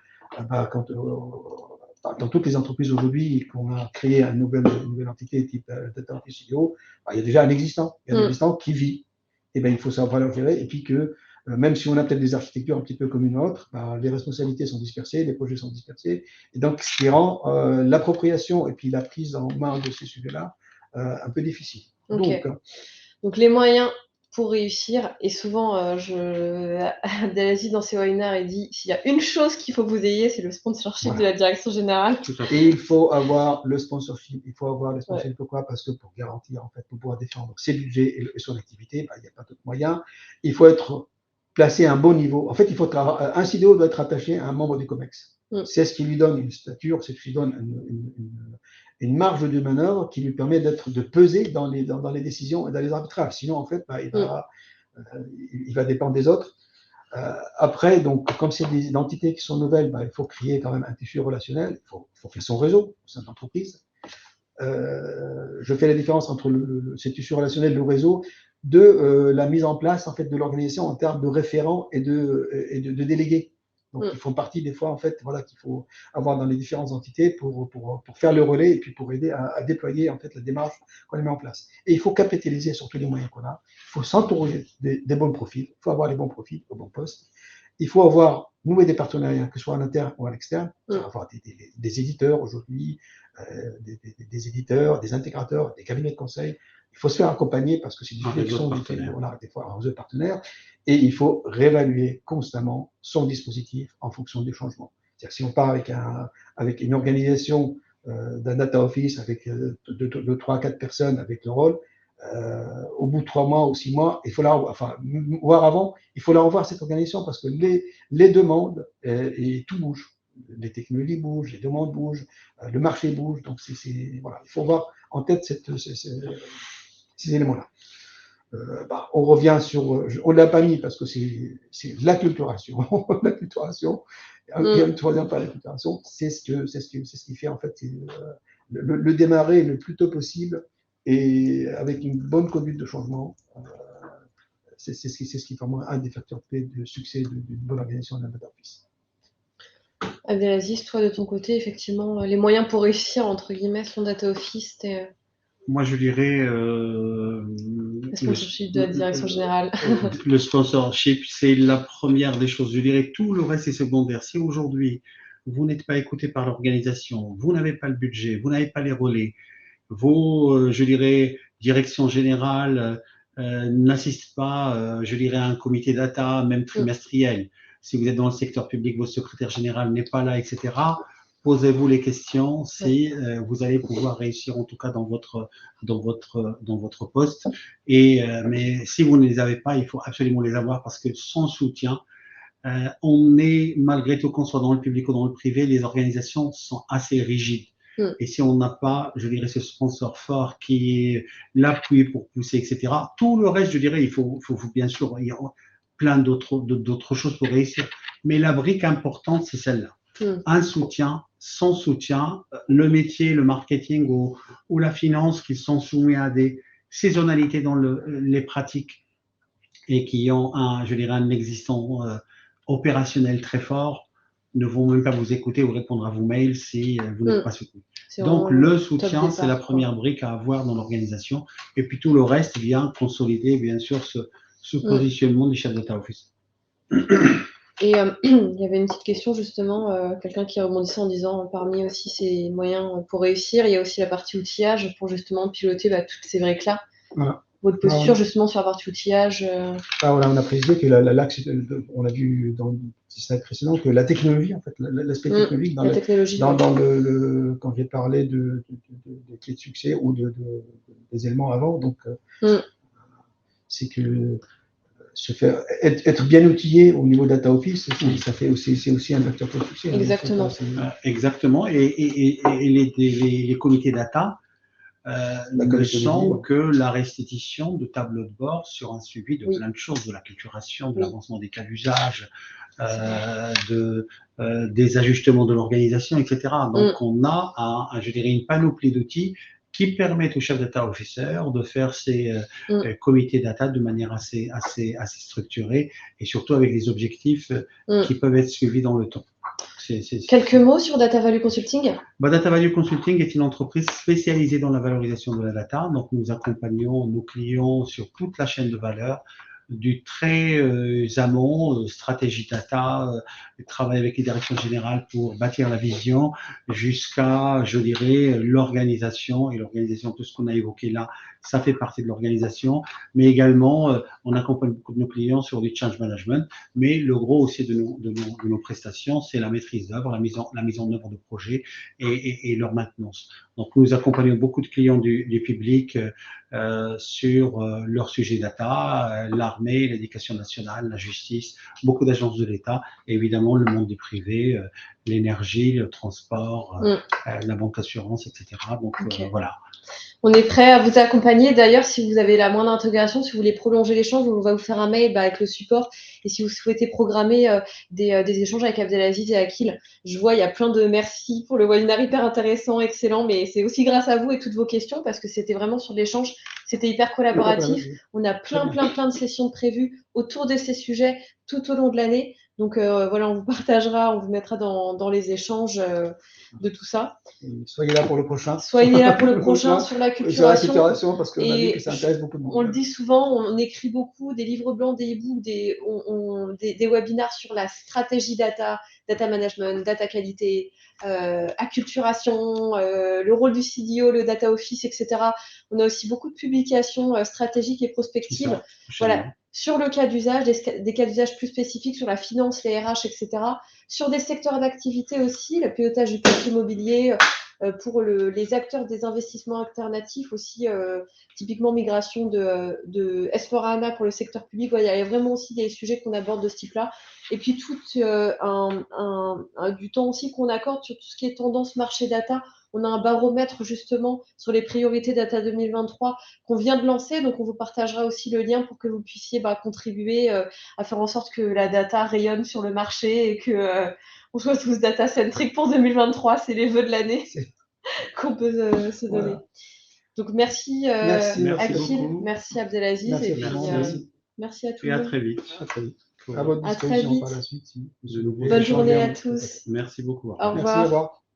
S2: Dans toutes les entreprises aujourd'hui, qu'on a créé une nouvelle entité type Data Office CEO, il y a déjà un existant, qui vit. Et ben il faut savoir le gérer. Et puis que même si on a peut-être des architectures un petit peu comme une autre, les responsabilités sont dispersées, les projets sont dispersés. Et donc, ce qui rend l'appropriation et puis la prise en main de ces sujets-là un peu difficile.
S1: Donc, les moyens pour réussir, et souvent, Abdelaziz, dans ses webinaires, il dit, s'il y a une chose qu'il faut que vous ayez, c'est le sponsorship de la direction générale.
S2: Et il faut avoir le sponsorship. Pourquoi? Parce que pour garantir, en fait, pour pouvoir défendre ses budgets et son activité, il n'y a pas d'autre moyen. Il faut être placé à un bon niveau. En fait, un CDO doit être attaché à un membre du COMEX. C'est ce qui lui donne une stature, c'est ce qui lui donne une marge de manœuvre qui lui permet de peser dans les décisions et dans les arbitrages. Sinon, en fait, il va dépendre des autres. Après, donc, comme c'est des entités qui sont nouvelles, il faut créer quand même un tissu relationnel, il faut faire son réseau au sein de l'entreprise. Je fais la différence entre ce tissu relationnel, le réseau, de la mise en place en fait, de l'organisation en termes de référents et de délégués. Donc, ils font partie des fois, en fait, voilà, qu'il faut avoir dans les différentes entités pour faire le relais et puis pour aider à déployer en fait, la démarche qu'on met en place. Et il faut capitaliser sur tous les moyens qu'on a. Il faut s'entourer des bons profils. Il faut avoir les bons profils au bon poste. Il faut nouer des partenariats, que ce soit en interne ou à l'externe. Il faut avoir des éditeurs aujourd'hui, des éditeurs, des intégrateurs, des cabinets de conseil. Il faut se faire accompagner parce que c'est des sujets qui sont on a des fois un réseau de partenaires. Et il faut réévaluer constamment son dispositif en fonction des changements. C'est-à-dire si on part avec une organisation d'un data office avec de 3 à 4 personnes avec le rôle, au bout de 3 mois ou 6 mois, il faut voire avant, il faut la revoir cette organisation parce que les demandes et tout bouge. Les technologies bougent, les demandes bougent, le marché bouge. Donc, voilà, il faut avoir en tête ces éléments-là. On revient sur, on ne l'a pas mis parce que c'est l'acculturation. L'acculturation. Et le troisième pas l'acculturation, c'est ce qui fait en fait le démarrer le plus tôt possible et avec une bonne conduite de changement. C'est ce qui est vraiment un des facteurs clés de succès d'une bonne organisation d'un data office.
S1: Abdelaziz, toi de ton côté, effectivement, les moyens pour réussir, entre guillemets, son data office,
S3: Moi, je dirais.
S1: Le sponsorship de la direction générale.
S3: Le sponsorship, c'est la première des choses. Je dirais tout le reste est secondaire. Si aujourd'hui, vous n'êtes pas écouté par l'organisation, vous n'avez pas le budget, vous n'avez pas les relais, vos, je dirais, direction générale n'assistent pas, je dirais, à un comité data, même trimestriel. Si vous êtes dans le secteur public, votre secrétaire général n'est pas là, etc. Posez-vous les questions si vous allez pouvoir réussir en tout cas dans votre poste. Mais si vous ne les avez pas, il faut absolument les avoir parce que sans soutien, on est, malgré tout qu'on soit dans le public ou dans le privé, les organisations sont assez rigides. Et si on n'a pas, je dirais, ce sponsor fort qui est l'appui pour pousser, etc., tout le reste, je dirais, il faut bien sûr, il y a plein d'autres choses pour réussir. Mais la brique importante, c'est celle-là. Un soutien, sans soutien, le métier, le marketing ou la finance qui sont soumis à des saisonnalités dans les pratiques et qui ont je dirais, un existant opérationnel très fort, ne vont même pas vous écouter ou répondre à vos mails si vous n'êtes pas soutenu. Donc le soutien, c'est la première brique à avoir dans l'organisation. Et puis tout le reste vient consolider, bien sûr, ce positionnement du chef data office.
S1: Et il y avait une petite question justement, quelqu'un qui rebondissait en disant parmi aussi ces moyens pour réussir, il y a aussi la partie outillage pour justement piloter toutes ces briques-là. Voilà. Votre posture justement sur la partie outillage.
S2: Voilà, on a précisé que l'axe, on a vu dans le slide précédent que la technologie, en fait, l'aspect technologique quand j'ai parlé des clés de succès ou des éléments avant, donc c'est que être bien outillé au niveau data office, ça fait c'est aussi un facteur de succès.
S1: Exactement.
S3: Exactement. Et les comités data ne sont que la restitution de tableaux de bord sur un suivi de plein de choses, de la culturation, de l'avancement des cas d'usage, des ajustements de l'organisation, etc. Donc on a, je dirais, une panoplie d'outils qui permettent au chef data officer de faire ses comités data de manière assez structurée et surtout avec des objectifs qui peuvent être suivis dans le temps.
S1: Quelques mots sur Data Value Consulting.
S3: Data Value Consulting est une entreprise spécialisée dans la valorisation de la data. Donc, nous accompagnons nos clients sur toute la chaîne de valeur, du très amont, stratégie data, travail avec les directions générales pour bâtir la vision, jusqu'à, je dirais, l'organisation. Et l'organisation, tout ce qu'on a évoqué là, ça fait partie de l'organisation. Mais également, on accompagne beaucoup de nos clients sur du change management. Mais le gros aussi de nos prestations, c'est la maîtrise d'œuvre, la mise en œuvre de projets et leur maintenance. Donc, nous accompagnons beaucoup de clients du public sur leur sujet data, l'armée, l'éducation nationale, la justice, beaucoup d'agences de l'État, et évidemment le monde du privé, l'énergie, le transport, la banque assurance, etc. Donc voilà.
S1: On est prêt à vous accompagner. D'ailleurs, si vous avez la moindre intégration, si vous voulez prolonger l'échange, on va vous faire un mail avec le support. Et si vous souhaitez programmer des échanges avec Abdelaziz et Akil, je vois, il y a plein de merci pour le webinaire hyper intéressant, excellent. Mais c'est aussi grâce à vous et toutes vos questions parce que c'était vraiment sur l'échange. C'était hyper collaboratif. On a plein de sessions prévues autour de ces sujets tout au long de l'année. Donc voilà, on vous partagera, on vous mettra dans les échanges de tout ça.
S2: Soyez là pour le prochain.
S1: Soyez là pour le prochain sur l'acculturation.
S2: Parce qu'on a vu que ça intéresse beaucoup de monde.
S1: On le dit souvent, on écrit beaucoup des livres blancs, des e-books, des webinaires sur la stratégie data, data management, data qualité, acculturation, le rôle du CDO, le data office, etc. On a aussi beaucoup de publications stratégiques et prospectives. Voilà. Sur le cas d'usage, des cas d'usage plus spécifiques sur la finance, les RH, etc. Sur des secteurs d'activité aussi, le pilotage du parc immobilier, pour les acteurs des investissements alternatifs aussi, typiquement migration de S4HANA pour le secteur public. Voilà, il y a vraiment aussi des sujets qu'on aborde de ce type-là. Et puis tout du temps aussi qu'on accorde sur tout ce qui est tendance marché data. On a un baromètre justement sur les priorités Data 2023 qu'on vient de lancer, donc on vous partagera aussi le lien pour que vous puissiez contribuer à faire en sorte que la data rayonne sur le marché et que on soit tous data-centric pour 2023. C'est les vœux de l'année qu'on peut se donner.
S2: Voilà.
S1: Donc merci,
S2: Merci
S1: Akhil,
S3: beaucoup.
S1: merci Abdelaziz,
S2: Merci
S1: et puis merci à tout
S3: Et
S1: le
S3: à
S1: monde.
S3: très vite.
S2: À très vite.
S3: Pour
S2: À votre
S1: À très
S2: disposition
S1: vite.
S2: par la suite. Si
S3: de nouveaux
S1: Bonne
S3: échanges.
S1: journée à tous.
S3: Merci beaucoup.
S1: Au
S2: Merci,
S1: revoir.
S2: au revoir.